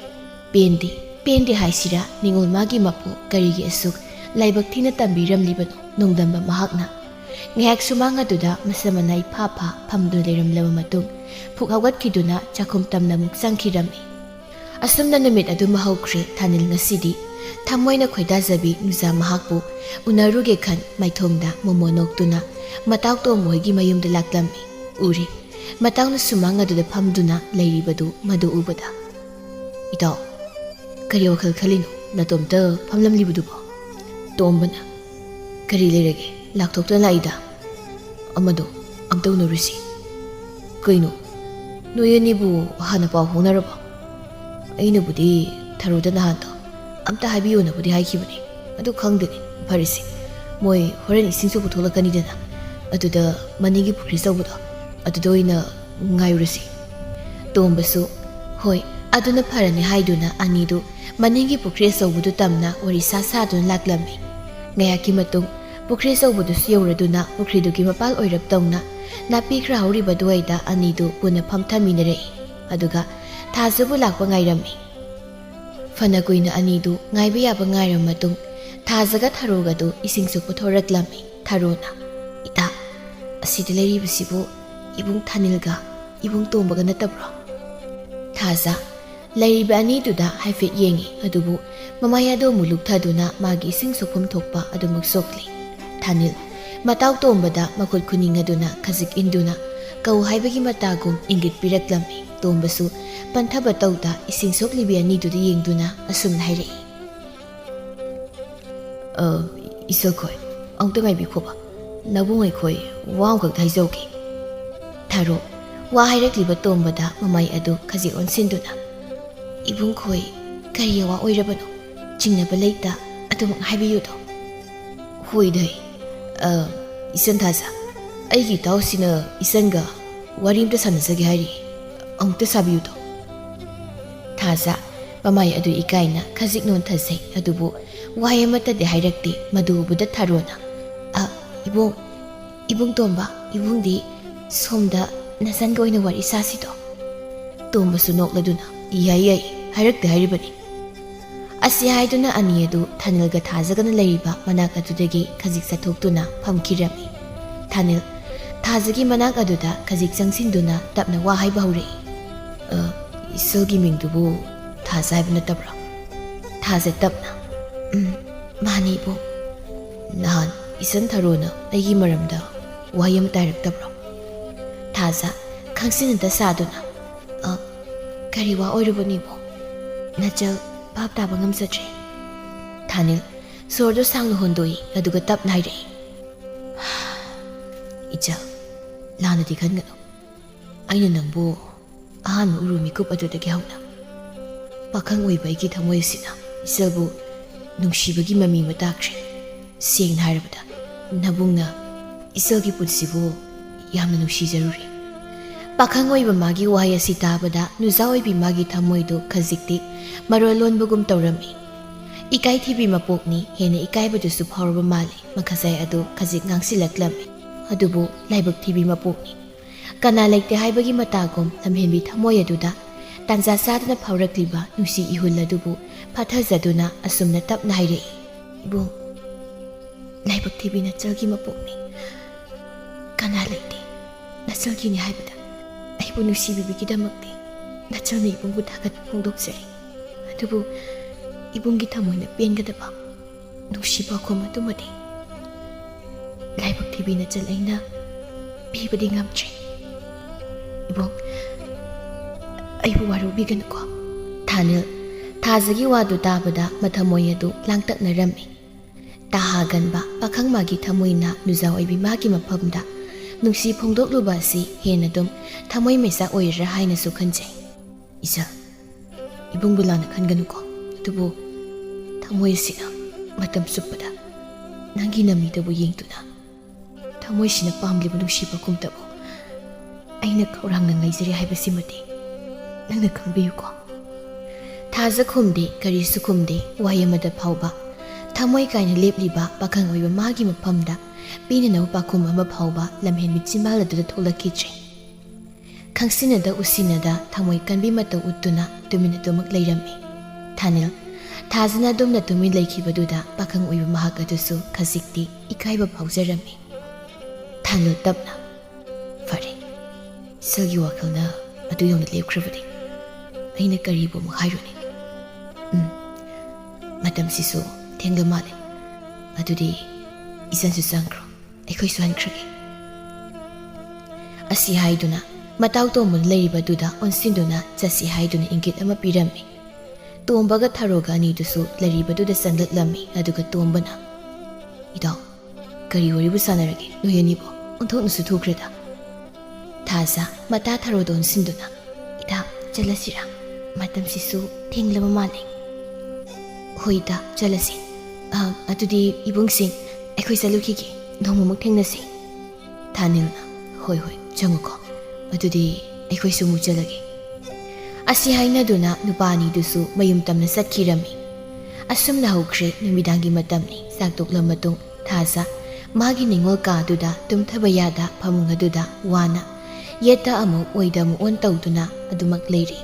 Pendi haisira ningol magi mapu karigi asuk laibak thina tambiram libano nongdamba mahakna. Ngayak sumanga duda masamanay papa pamdu leram lama matung phukhagat kiduna chakhum tamna muk sangkhirami. Asumna numit adu mahaukre Thanil ngasidi Thamoina khoidajabi nuja mahakpu unaruge khan maithongda momonokduna mataukto moigi mayumda laklami uri matawna sumanga duda phamduna leiribadu madu ubada ito kari wakhal khalino natomta phamlamlibudu bo tombana kari lerege laktokta laida amado amtawna rusi kaino noyanibu hana paw honaraba aina budi tharuda nahanto amta habiyo na budi haikibani adu khangdeni farisi moi horen isingso putholakani dana aduda maningi pukri sawbudo aduda oina ngairasi tombasu hoi aduna pharani haiduna anidu maningi pukri sawbudu tamna wari sa dun laklami ngayaki matung pukri sawbudu siyauraduna pukri dugi mapal oirap tawna napi khra hauri baduaida anidu puna phamthaminare aduga thazabu lakpa ngairami Fana kuina anidu ngaiba yaba ngairam matung Thazaga tharogadu isingsu puthoraklami tharona ita asidi leiribasibu ibung Thanilga ibung Tombaga natabro. Thaza leiriba aniduda haifet yengi adubu mamayado muluk thaduna magi ising sokhum thokpa adumuk sokli. Thanil ꯃꯇꯥꯎ ꯇꯣꯝꯕꯗ ꯃꯈꯨꯠ ꯈꯨꯅꯤꯡ ꯑꯗꯨꯅ ꯈꯖꯤꯛ ꯏꯟꯗꯨꯅ ꯀꯧ ꯍꯥꯏꯕꯒꯤ ꯃꯇꯥꯒꯨꯝ ꯏꯪꯒꯤꯠ ꯄꯤꯔꯛꯂꯝꯃꯤ꯫ ꯇꯣꯝꯕꯁꯨ ꯄꯟꯊꯕ ꯇꯧꯗ ꯏꯁꯤꯡ ꯁꯣꯛꯂꯤꯕꯤ ꯑꯅꯤꯗꯨꯗ ꯌꯦꯡꯗꯨꯅ ꯑꯁꯨꯝꯅ ꯍꯥꯏꯔꯛꯏ꯫ ꯏꯆꯜꯈꯣꯏ ꯑꯃꯨꯛꯇ ꯉꯥꯏꯕꯤꯈꯣꯕ, ꯅꯕꯨꯡ ꯑꯩꯈꯣꯏ ꯋꯥ ꯑꯃꯈꯛꯇ ꯍꯥꯏꯖꯧꯒꯦ꯫ ꯊꯥꯔꯣ ꯋꯥ ꯍꯥꯏꯔꯛꯂꯤꯕ ꯇꯣꯝꯕꯗ ꯃꯃꯥꯏ ꯑꯗꯨ ꯈꯖꯤꯛ ꯑꯣꯟꯁꯤꯟꯗꯨꯅ, ꯏꯕꯨꯡꯈꯣꯏ ꯀꯔꯤ ꯑꯋꯥ ꯑꯣꯏꯔꯕꯅꯣ? ꯆꯤꯡꯅꯕ ꯂꯩꯇ ꯑꯗꯨꯃꯛ ꯍꯥꯏꯕꯤꯌꯨꯗꯣ꯫ ꯍꯣꯏꯗꯩ ꯏꯆꯟ ꯊꯥꯖ, ꯑꯩꯒꯤ ꯏꯇꯥꯎꯁꯤꯅ ꯏꯆꯟꯒ ꯋꯥꯔꯤ ꯑꯃꯇ ꯁꯥꯟꯅꯖꯒꯦ ꯍꯥꯏꯔꯤ, ꯑꯃꯨꯛꯇ ꯁꯥꯕꯤꯌꯨꯗꯣ꯫ ꯊꯥꯖ ꯃꯃꯥꯏ ꯑꯗꯨ ꯏꯀꯥꯏꯅ ꯈꯖꯤꯛ ꯅꯣꯟꯊꯖꯩ, ꯑꯗꯨꯕꯨ ꯋꯥꯍꯩ ꯑꯃꯠꯇꯗꯤ ꯍꯥꯏꯔꯛꯇꯦ꯫ ꯃꯗꯨ ꯎꯕꯗ ꯊꯥꯔꯣꯅ, ꯏꯕꯨꯡ ꯇꯣꯝꯕ, ꯏꯕꯨꯡꯗꯤ ꯁꯣꯝꯗ ꯅꯆꯟꯒ ꯑꯣꯏꯅ ꯋꯥꯔꯤ ꯁꯥꯁꯤꯗꯣ꯫ ꯇꯣꯝꯕꯁꯨ ꯅꯣꯛꯂꯗꯨꯅ, ꯌꯥꯏ ꯌꯥꯏ, ꯍꯥꯏꯔꯛꯇꯦ ꯍꯥꯏꯔꯤꯕꯅꯤ꯫ ꯑꯁꯤ ꯍꯥꯏꯗꯨꯅ ꯑꯅꯤ ꯑꯗꯨ ꯊꯥꯅꯤꯜꯒ ꯊꯥꯖꯒꯅ ꯂꯩꯔꯤꯕ ꯃꯅꯥꯛ ꯑꯗꯨꯗꯒꯤ ꯈꯖꯤꯛ ꯆꯠꯊꯣꯛꯇꯨꯅ ꯐꯝꯈꯤꯔꯝꯃꯤ꯫ ꯊꯥꯅꯤꯜ ꯊꯥꯖꯒꯤ ꯃꯅꯥꯛ ꯑꯗꯨꯗ ꯈꯖꯤꯛ ꯆꯪꯁꯤꯟꯗꯨꯅ ꯇꯞꯅ ꯋꯥ ꯍꯥꯏꯕ ꯍꯧꯔꯛꯏ꯫ ꯏꯆꯜꯒꯤ ꯃꯤꯡꯗꯨꯕꯨ ꯊꯥꯖ ꯍꯥꯏꯕ ꯅꯠꯇꯕ꯭ꯔꯥ? ꯊꯥꯖ ꯇꯞꯅ, ꯃꯥꯅꯤ ꯏꯕꯨꯡ꯫ ꯅꯍꯥꯟ ꯏꯆꯟ ꯊꯥꯔꯣꯅ ꯑꯩꯒꯤ ꯃꯔꯝꯗ ꯋꯥꯍꯩ ꯑꯃꯇ ꯍꯥꯏꯔꯛꯇꯕ꯭ꯔꯣ? ꯊꯥꯖ ꯈꯪꯁꯤꯟꯅꯗ ꯁꯥꯗꯨꯅ, ꯀꯔꯤ ꯋꯥ ꯑꯣꯏꯔꯕꯅꯤ ꯏꯕꯨꯡ? ꯅꯆꯜ ꯚꯥꯞ ꯇꯥꯕ ꯉꯝꯖꯗ꯭ꯔꯦ꯫ ꯊꯥꯅꯤꯜ ꯁꯣꯔꯗꯨ ꯁꯥꯡꯅ ꯍꯣꯟꯗꯣꯛꯏ, ꯑꯗꯨꯒ ꯇꯞꯅ ꯍꯥꯏꯔꯛꯏ꯫ ꯏꯆꯜ, ꯂꯥꯟꯅꯗꯤ ꯈꯟꯒꯅꯨ꯫ ꯑꯩꯅ ꯅꯪꯕꯨ ꯑꯍꯥꯟꯕ ꯎꯔꯨ ꯃꯤꯀꯨꯞ ꯑꯗꯨꯗꯒꯤ ꯍꯧꯅ ꯄꯥꯈꯪ ꯑꯣꯏꯕ ꯑꯩꯒꯤ ꯊꯃꯣꯏ ꯑꯁꯤꯅ ꯏꯆꯜꯕꯨ ꯅꯨꯡꯁꯤꯕꯒꯤ ꯃꯃꯤ ꯑꯃ ꯇꯥꯈ꯭ꯔꯦ꯫ ꯁꯦꯡꯅ ꯍꯥꯏꯔꯕꯗ ꯅꯕꯨꯡꯅ ꯏꯆꯜꯒꯤ ꯄꯨꯟꯁꯤꯕꯨ ꯌꯥꯝꯅ ꯅꯨꯡꯁꯤꯖꯔꯨꯔꯤ꯫ ꯄꯥꯈꯪ ꯑꯣꯏꯕ ꯃꯥꯒꯤ ꯋꯥꯍꯩ ꯑꯁꯤ ꯇꯥꯕꯗ ꯅꯨꯖꯥ ꯑꯣꯏꯕꯤ ꯃꯥꯒꯤ ꯊꯃꯣꯏꯗꯨ ꯈꯖꯤꯛꯇꯤ ꯃꯔꯣꯜ ꯂꯣꯟꯕꯒꯨꯝ ꯇꯧꯔꯝꯃꯤ꯫ ꯏꯀꯥꯏꯊꯤꯕꯤ ꯃꯄꯣꯛꯅꯤ, ꯍꯦꯟꯅ ꯏꯀꯥꯏꯕꯗꯨꯁꯨ ꯐꯥꯎꯔꯕ ꯃꯥꯜꯂꯤ꯫ ꯃꯈꯖꯥꯏ ꯑꯗꯨ ꯈꯖꯤꯛ ꯉꯥꯡꯁꯤꯜꯂꯛꯂꯝꯃꯤ꯫ ꯑꯗꯨꯕꯨ ꯂꯥꯏꯕꯛ ꯊꯤꯕꯤ ꯃꯄꯣꯛꯅꯤ, ꯀꯅꯥ ꯂꯩꯇꯦ ꯍꯥꯏꯕꯒꯤ ꯃꯇꯥꯒꯨꯝ ꯂꯝꯍꯦꯟꯕꯤ ꯊꯃꯣꯏ ꯑꯗꯨꯗ ꯇꯥꯟꯖꯥ ꯆꯥꯗꯨꯅ ꯐꯥꯎꯔꯛꯂꯤꯕ ꯅꯨꯡꯁꯤ ꯏꯍꯨꯜ ꯑꯗꯨꯕꯨ ꯐꯥꯊꯖꯗꯨꯅ ꯑꯁꯨꯝꯅ ꯇꯞꯅ ꯍꯥꯏꯔꯛꯏ꯫ ꯏꯕꯨꯡ, ꯂꯥꯏꯕꯛ ꯊꯤꯕꯤ ꯅꯆꯜꯒꯤ ꯃꯄꯣꯛꯅꯤ, ꯀꯅꯥ ꯂꯩꯇꯦ ꯅꯆꯜꯒꯤꯅꯤ ꯍꯥꯏꯕꯗ ꯑꯩꯕꯨ ꯅꯨꯡꯁꯤꯕꯤꯕꯒꯤꯗꯃꯛꯇꯤ ꯅꯆꯜꯅ ꯏꯕꯨꯡꯕꯨ ꯊꯥꯒꯠꯄ ꯐꯣꯡꯗꯣꯛꯆꯔꯤ꯫ ꯑꯗꯨꯕꯨ ꯏꯕꯨꯡꯒꯤ ꯊꯃꯣꯏꯅ ꯄꯦꯟꯒꯗꯕ ꯅꯨꯡꯁꯤꯕ ꯄꯥꯎꯈꯨꯝ ꯑꯗꯨꯃꯗꯤ ꯂꯥꯏꯕꯛ ꯊꯤꯕꯤ ꯅꯆꯜ ꯑꯩꯅ ꯄꯤꯕꯗꯤ ꯉꯝꯗ꯭ꯔꯦ꯫ ꯏꯕꯨꯡ, ꯑꯩꯕꯨ ꯋꯥꯔꯧꯕꯤꯒꯅꯨꯀꯣ꯫ ꯊꯥꯅꯤꯜ ꯊꯥꯖꯒꯤ ꯋꯥꯗꯨ ꯇꯥꯕꯗ ꯃꯊꯃꯣꯏ ꯑꯗꯨ ꯂꯥꯡꯇꯛꯅꯔꯝꯃꯤ꯫ ꯇꯥꯍꯥꯒꯟꯕ ꯄꯥꯈꯪ ꯃꯥꯒꯤ ꯊꯃꯣꯏꯅ ꯅꯨꯖꯥ ꯑꯣꯏꯕꯤ ꯃꯥꯒꯤ ꯃꯐꯝꯗ ꯅꯨꯡꯁꯤ ꯐꯣꯡꯗꯣꯛꯂꯨꯕ ꯑꯁꯤ ꯍꯦꯟꯅ ꯑꯗꯨꯝ ꯊꯃꯣꯏ ꯃꯩꯁꯥ ꯑꯣꯏꯔꯥ ꯍꯥꯏꯅꯁꯨ ꯈꯟꯖꯩ꯫ ꯏꯆꯜ, ꯏꯕꯨꯡꯕꯨ ꯂꯥꯟꯅ ꯈꯟꯒꯅꯨꯀꯣ꯫ ꯑꯗꯨꯕꯨ ꯊꯃꯣꯏ ꯑꯁꯤꯅ ꯃꯇꯝ ꯆꯨꯞꯄꯗ ꯅꯪꯒꯤ ꯅꯃꯤꯗꯕꯨ ꯌꯦꯡꯗꯨꯅ ꯊꯃꯣꯏꯁꯤꯅ ꯄꯥꯝꯂꯤꯕ ꯅꯨꯡꯁꯤꯕ ꯀꯨꯝꯇꯕꯨ ꯑꯩꯅ ꯈꯧꯔꯥꯡꯅ ꯉꯥꯏꯖꯔꯤ ꯍꯥꯏꯕꯁꯤꯃꯗꯤ ꯅꯪꯅ ꯈꯪꯕꯤꯌꯨꯀꯣ꯫ ꯊꯥꯖ ꯈꯨꯝꯗꯦ, ꯀꯔꯤꯁꯨ ꯈꯨꯝꯗꯦ꯫ ꯋꯥꯍꯩ ꯑꯃꯗ ꯐꯥꯎꯕ ꯊꯃꯣꯏ ꯀꯥꯏꯅ ꯂꯦꯞꯂꯤꯕ ꯄꯥꯈꯪ ꯑꯣꯏꯕ ꯃꯥꯒꯤ ꯃꯐꯝꯗ ꯄꯤꯅꯅꯕ ꯄꯥꯈꯨꯝ ꯑꯃ ꯐꯥꯎꯕ ꯂꯝꯍꯦꯟꯕꯤ ꯆꯤꯟꯕꯥꯜ ꯑꯗꯨꯗ ꯊꯣꯛꯂꯛꯈꯤꯗ꯭ꯔꯦ꯫ ꯈꯪꯁꯤꯟꯅꯗ ꯎꯁꯤꯟꯅꯗ ꯊꯃꯣꯏ ꯀꯟꯕꯤ ꯃꯇꯧ ꯎꯠꯇꯨꯅ ꯇꯨꯃꯤꯟ ꯑꯗꯨꯃꯛ ꯂꯩꯔꯝꯃꯤ꯫ ꯊꯥꯅꯤꯜ ꯊꯥꯖꯅ ꯑꯗꯨꯝꯅ ꯇꯨꯃꯤꯟ ꯂꯩꯈꯤꯕꯗꯨꯗ ꯄꯥꯈꯪ ꯑꯣꯏꯕ ꯃꯍꯥꯛ ꯑꯗꯨꯁꯨ ꯈꯖꯤꯛꯇꯤ ꯏꯀꯥꯏꯕ ꯐꯥꯎꯖꯔꯝꯃꯤ꯫ ꯊꯥꯅꯤꯜ ꯇꯞꯅ, ꯐꯔꯦ, ꯏꯆꯜꯒꯤ ꯋꯥꯈꯜꯅ ꯑꯗꯨ ꯌꯧꯅ ꯂꯦꯞꯈ꯭ꯔꯕꯗꯤ ꯑꯩꯅ ꯀꯔꯤꯕꯨ ꯑꯃꯨꯛ ꯍꯥꯏꯔꯨꯅꯤ? ꯃꯇꯝꯁꯤꯁꯨ ꯊꯦꯡꯂ ꯃꯥꯜꯂꯦ꯫ ꯑꯗꯨꯗꯤ ꯏꯆꯟꯁꯨ ꯆꯪꯈ꯭ꯔꯣ, ꯑꯩꯈꯣꯏꯁꯨ ꯍꯟꯈ꯭ꯔꯒꯦ꯫ ꯑꯁꯤ ꯍꯥꯏꯗꯨꯅ ꯃꯇꯥꯎ ꯇꯣꯝꯕꯅ ꯂꯩꯔꯤꯕꯗꯨꯗ ꯑꯣꯟꯁꯤꯟꯗꯨꯅ ꯆꯠꯁꯤ ꯍꯥꯏꯗꯨꯅ ꯏꯪꯒꯤꯠ ꯑꯃ ꯄꯤꯔꯝꯃꯤ꯫ ꯇꯣꯝꯕꯒ ꯊꯥꯔꯣꯒ ꯑꯅꯤꯗꯨꯁꯨ ꯂꯩꯔꯤꯕꯗꯨꯗ ꯆꯪꯂꯛꯂꯝꯃꯤ꯫ ꯑꯗꯨꯒ ꯇꯣꯝꯕꯅ, ꯏꯇꯥꯎ, ꯀꯔꯤ ꯋꯥꯔꯤꯕꯨ ꯁꯥꯟꯅꯔꯒꯦ ꯅꯣꯏ ꯑꯅꯤꯕꯨ? ꯑꯣꯟꯊꯣꯛꯅꯁꯨ ꯊꯨꯈ꯭ꯔꯦꯗ꯫ ꯊꯥꯖ ꯃꯇꯥ ꯊꯥꯔꯣꯗ ꯑꯣꯟꯁꯤꯟꯗꯨꯅ, ꯏꯇꯥ, ꯆꯠꯂꯁꯤꯔꯥ? ꯃꯇꯝꯁꯤꯁꯨ ꯊꯦꯡꯂꯕ ꯃꯥꯜꯂꯦ꯫ ꯍꯣꯏꯗ, ꯆꯠꯂꯁꯤ꯫ ꯑꯗꯨꯗꯤ ꯏꯕꯨꯡꯁꯤꯡ, ꯑꯩꯈꯣꯏ ꯆꯠꯂꯨꯈꯤꯒꯦ, ꯅꯣꯡꯃꯃꯨꯛ ꯊꯦꯡꯅꯁꯤ꯫ ꯊꯥꯅꯤꯜꯅ, ꯍꯣꯏ ꯍꯣꯏ, ꯆꯪꯉꯨꯀꯣ꯫ ꯑꯗꯨꯗꯤ ꯑꯩꯈꯣꯏꯁꯨ ꯑꯃꯨꯛ ꯆꯠꯂꯒꯦ꯫ ꯑꯁꯤ ꯍꯥꯏꯅꯗꯨꯅ ꯅꯨꯄꯥ ꯑꯅꯤꯗꯨꯁꯨ ꯃꯌꯨꯝ ꯇꯝꯅ ꯆꯠꯈꯤꯔꯝꯃꯤ꯫ ꯑꯁꯨꯝꯅ ꯍꯧꯈ꯭ꯔꯦ ꯅꯨꯃꯤꯗꯥꯡꯒꯤ ꯃꯇꯝꯅꯤ꯫ ꯆꯥꯛ ꯇꯣꯛꯂ ꯃꯇꯨꯡ ꯊꯥꯖ ꯃꯥꯒꯤ ꯅꯤꯡꯉꯣꯜ ꯀꯥꯗꯨꯗ ꯇꯨꯝꯊꯕ ꯌꯥꯗ ꯐꯃꯨꯡ ꯑꯗꯨꯗ ꯋꯥꯅ ꯌꯦꯠꯇ ꯑꯃꯨꯛ ꯑꯣꯏꯗ ꯑꯃꯨꯛ ꯑꯣꯟ ꯇꯧꯗꯨꯅ ꯑꯗꯨꯃꯛ ꯂꯩꯔꯤ꯫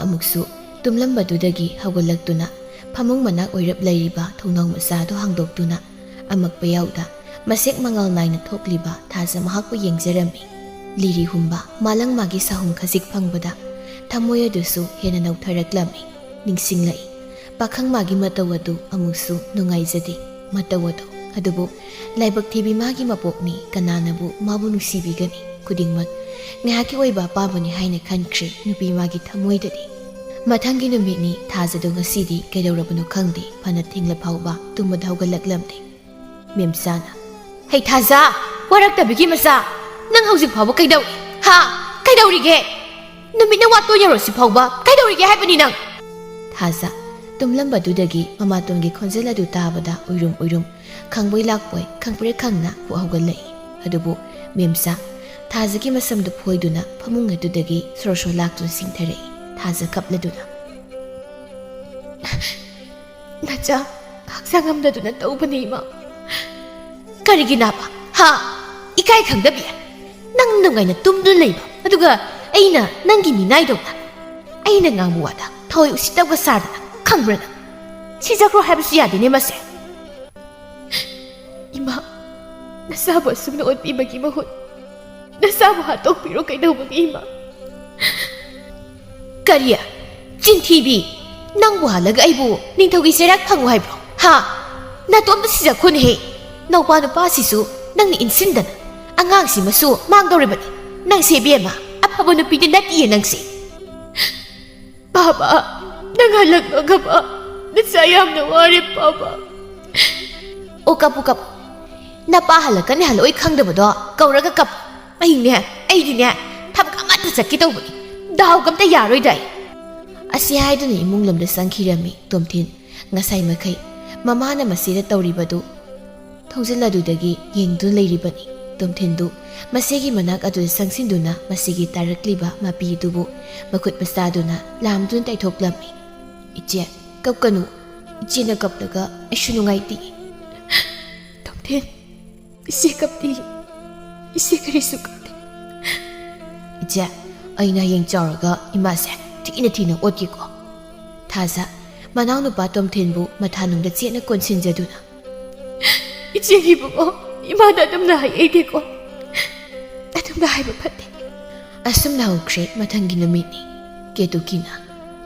ꯑꯃꯨꯛꯁꯨ ꯇꯨꯝꯂꯝꯕꯗꯨꯗꯒꯤ ꯍꯧꯒꯠꯂꯛꯇꯨꯅ ꯐꯃꯨꯡ ꯃꯅꯥꯛ ꯑꯣꯏꯔꯞ ꯂꯩꯔꯤꯕ ꯊꯣꯡꯅꯥꯎ ꯃꯆꯥꯗꯨ ꯍꯥꯡꯗꯣꯛꯇꯨꯅ ꯑꯃꯛꯄ ꯌꯥꯎꯗ ꯃꯁꯦꯛ ꯃꯉꯥꯜ ꯅꯥꯏꯅ ꯊꯣꯛꯂꯤꯕ ꯊꯥꯖ ꯃꯍꯥꯛꯄꯨ ꯌꯦꯡꯖꯔꯝꯃꯤ꯫ ꯂꯤꯔꯤ ꯍꯨꯝꯕ ꯃꯥꯂꯪ ꯃꯥꯒꯤ ꯁꯥꯍꯨꯝ ꯈꯖꯤꯛ ꯐꯪꯕꯗ ꯊꯃꯣꯏ ꯑꯗꯨꯁꯨ ꯍꯦꯟꯅ ꯅꯧꯊꯔꯛꯂꯝꯃꯤ꯫ ꯅꯤꯡꯁꯤꯡꯂꯛꯏ ꯄꯥꯈꯪ ꯃꯥꯒꯤ ꯃꯇꯧ ꯑꯗꯨ ꯑꯃꯨꯛꯁꯨ ꯅꯨꯡꯉꯥꯏꯖꯗꯦ꯫ ꯃꯇꯧ ꯑꯗꯨ ꯑꯗꯨꯕꯨ ꯂꯥꯏꯕꯛ ꯊꯤꯕꯤ ꯃꯥꯒꯤ ꯃꯄꯣꯛꯅꯤ ꯀꯅꯥꯅꯕꯨ ꯃꯥꯕꯨ ꯅꯨꯡꯁꯤꯕꯤꯒꯅꯤ ꯈꯨꯗꯤꯡꯃꯛ ꯉꯥꯏꯍꯥꯛꯀꯤ ꯑꯣꯏꯕ ꯑꯄꯥꯝꯕꯅꯤ ꯍꯥꯏꯅ ꯈꯟꯈ꯭ꯔꯦ ꯅꯨꯄꯤ ꯃꯥꯒꯤ ꯊꯃꯣꯏꯗꯗꯤ ꯃꯊꯪꯒꯤ ꯅꯨꯃꯤꯠꯅꯤ ꯊꯥꯖꯗꯣ ꯉꯁꯤꯗꯤ ꯀꯩꯗꯧꯔꯕꯅꯣ ꯈꯪꯗꯦ ꯐꯅ ꯊꯦꯡꯂ ꯐꯥꯎꯕ ꯇꯨꯝꯕꯗ ꯍꯧꯒꯠꯂꯛꯂꯝꯗꯦ ꯃꯦꯝꯆꯥꯅ ꯍꯩ ꯊꯥꯖ ꯋꯥꯔꯛꯇꯕꯤꯒꯤ ꯃꯆꯥ ꯅꯪ ꯍꯧꯖꯤꯛ ꯐꯥꯎꯕ ꯀꯩꯗꯧꯔꯤ ꯍꯥ ꯀꯩꯗꯧꯔꯤꯒꯦ ꯅꯨꯃꯤꯠꯅ ꯋꯥꯠꯇꯣ ꯌꯧꯔꯁꯤ ꯐꯥꯎꯕ ꯀꯩꯗꯧꯔꯤꯒꯦ ꯍꯥꯏꯕꯅꯤ ꯅꯪ ꯊꯥꯖ ꯇꯨꯝꯂꯝꯕꯗꯨꯗꯒꯤ ꯃꯃꯥꯇꯣꯟꯒꯤ ꯈꯣꯟꯖꯦꯜ ꯑꯗꯨ ꯇꯥꯕꯗ ꯎꯏꯔꯨꯝ ꯎꯏꯔꯨꯝ ꯈꯪꯕꯣꯏ ꯂꯥꯛꯄꯣꯏ ꯈꯪꯄ꯭ꯔꯦꯛ ꯈꯪꯅ ꯄꯨꯛ ꯍꯧꯒꯠꯂꯛꯏ ꯑꯗꯨꯕꯨ ꯃꯦꯝꯆꯥ ꯊꯥꯖꯒꯤ ꯃꯁꯝꯗꯨ ꯐꯣꯏꯗꯨꯅ ꯐꯃꯨꯡ ꯑꯗꯨꯗꯒꯤ ꯁꯣꯔ ꯁꯣꯔ ꯂꯥꯛꯇꯨꯅ ꯆꯤꯡꯊꯔꯛꯏ ꯊꯥꯖ ꯀꯞꯂꯗꯨꯅ ꯅꯆꯥ ꯍꯛꯆꯥꯡ ꯉꯝꯗꯗꯨꯅ ꯇꯧꯕꯅꯤ ꯏꯃꯥ ꯀꯔꯤꯒꯤ ꯅꯥꯕ ꯍꯥ ꯏꯀꯥꯏ ꯈꯪꯗꯕꯤ ꯅꯪ ꯅꯨꯡꯉꯥꯏꯅ ꯇꯨꯝꯗꯨꯅ ꯂꯩꯕ ꯑꯗꯨꯒ ꯑꯩꯅ ꯅꯪꯒꯤ ꯃꯤꯅꯥꯏꯗꯧꯅ ꯑꯩꯅ ꯉꯥꯡꯕ ꯋꯥꯗ ꯊꯋꯥꯏ ꯎꯁꯤꯠꯇꯕꯒ ꯁꯥꯗꯅ ꯈꯪꯕ꯭ꯔꯥ ꯅꯪ ꯁꯤꯖꯈ꯭ꯔꯣ ꯍꯥꯏꯕꯁꯨ ꯌꯥꯗꯦꯅꯦ ꯃꯁꯦ ꯏꯃꯥ ꯅꯁꯥꯕꯨ ꯑꯁꯨꯝꯅ ꯑꯣꯠꯄꯤꯕꯒꯤ ꯃꯍꯨꯠ ꯅꯁꯥꯕꯨ ꯍꯥꯠꯇꯣꯛꯄꯤꯔꯣ ꯀꯩꯗꯧꯕꯒꯤ ꯏꯃꯥ ꯀꯔꯤ ꯆꯤꯟꯊꯤꯕꯤ ꯅꯪꯕꯨ ꯍꯥꯜꯂꯒ ꯑꯩꯕꯨ ꯅꯤꯡꯊꯧꯒꯤ ꯆꯩꯔꯥꯛ ꯐꯪꯉꯨ ꯍꯥꯏꯕ꯭ꯔꯣ ꯍꯥ ꯅꯇꯣꯝꯇ ꯁꯤꯖꯈꯣꯅꯦꯍꯦ ꯅꯧꯄꯥ ꯅꯨꯄꯥꯁꯤꯁꯨ ꯅꯪꯅ ꯏꯟꯁꯤꯟꯗꯅ ꯑꯉꯥꯡꯁꯤꯃꯁꯨ ꯃꯥꯡꯗꯧꯔꯤꯕꯅꯤ ꯅꯪꯁꯦ ꯏꯕꯦꯝꯃ ꯑꯐꯕ ꯅꯨꯄꯤꯗꯤ ꯅꯠꯇꯤꯌꯦ ꯅꯪꯁꯦ ꯕꯥꯕꯥ ꯅꯪ ꯍꯜꯂꯛꯂꯒꯕ ꯅꯆꯥ ꯌꯥꯝꯅ ꯋꯥꯔꯦ ꯕꯥꯕꯥ ꯑꯣ ꯀꯞꯄꯨ ꯀꯞꯄꯨ ꯅꯄꯥ ꯍꯜꯂꯛꯀꯅꯤ ꯍꯜꯂꯛꯑꯣꯏ ꯈꯪꯗꯕꯗꯣ ꯀꯧꯔꯒ ꯀꯞꯄꯨ ꯑꯩꯗꯤꯅꯦ ꯊꯕꯛ ꯑꯃꯠꯇ ꯆꯠꯀꯦ ꯇꯧꯕꯅꯤ ꯗꯥꯎꯒ ꯑꯝꯇ ꯌꯥꯔꯣꯏꯗꯥꯏ ꯑꯁꯤ ꯍꯥꯏꯗꯨꯅ ꯏꯃꯨꯡ ꯂꯣꯝꯗ ꯆꯪꯈꯤꯔꯝꯃꯤ ꯇꯣꯝꯊꯤꯟ ꯉꯁꯥꯏ ꯃꯈꯩ ꯃꯃꯥꯅ ꯃꯁꯤꯗ ꯇꯧꯔꯤꯕꯗꯨ ꯊꯣꯡꯖꯤꯜ ꯑꯗꯨꯗꯒꯤ ꯌꯦꯡꯗꯨꯅ ꯂꯩꯔꯤꯕꯅꯤ ꯇꯣꯝꯊꯤꯟꯗꯨ ꯃꯁꯤꯒꯤ ꯃꯅꯥꯛ ꯑꯗꯨꯗ ꯆꯪꯁꯤꯟꯗꯨꯅ ꯃꯁꯤꯒꯤ ꯇꯥꯔꯛꯂꯤꯕ ꯃꯄꯤꯗꯨꯕꯨ ꯃꯈꯨꯠ ꯃꯆꯥꯗꯨꯅ ꯂꯥꯝꯗꯨꯅ ꯇꯩꯊꯣꯛꯂꯝꯃꯤ ꯏꯆꯦ ꯀꯞꯀꯅꯨ ꯏꯆꯦꯅ ꯀꯞꯂꯒ ꯑꯩꯁꯨ ꯅꯨꯡꯉꯥꯏꯇꯦ ꯇꯣꯝꯊꯤꯟ ꯏꯆꯦ ꯀꯞꯇꯦ ꯏꯆꯦ ꯀꯔꯤꯁꯨ ꯀꯞꯇꯦ ꯏꯆꯦ ꯑꯩꯅ ꯍꯌꯦꯡ ꯆꯥꯎꯔꯒ ꯏꯃꯥꯁꯦ ꯊꯤꯅ ꯑꯣꯠꯀꯦꯀꯣ ꯊꯥꯖ ꯃꯅꯥꯎꯅꯨꯄꯥ ꯇꯣꯝꯊꯤꯟꯕꯨ ꯃꯊꯥꯅꯨꯡꯗ ꯆꯦꯠꯅ ꯀꯣꯟꯁꯤꯟꯖꯗꯨꯅ ꯏꯆꯦꯒꯤ ꯏꯕꯨꯡꯉꯣ ꯏꯃꯥꯗ ꯑꯗꯨꯝꯅ ꯍꯥꯏꯗꯦꯀꯣ ꯑꯗꯨꯝꯅ ꯍꯥꯏꯕ ꯐꯠꯇꯦ ꯑꯁꯨꯝꯅ ꯍꯧꯈ꯭ꯔꯦ ꯃꯊꯪꯒꯤ ꯅꯨꯃꯤꯠꯅꯤ ꯀꯦꯇꯨꯀꯤꯅ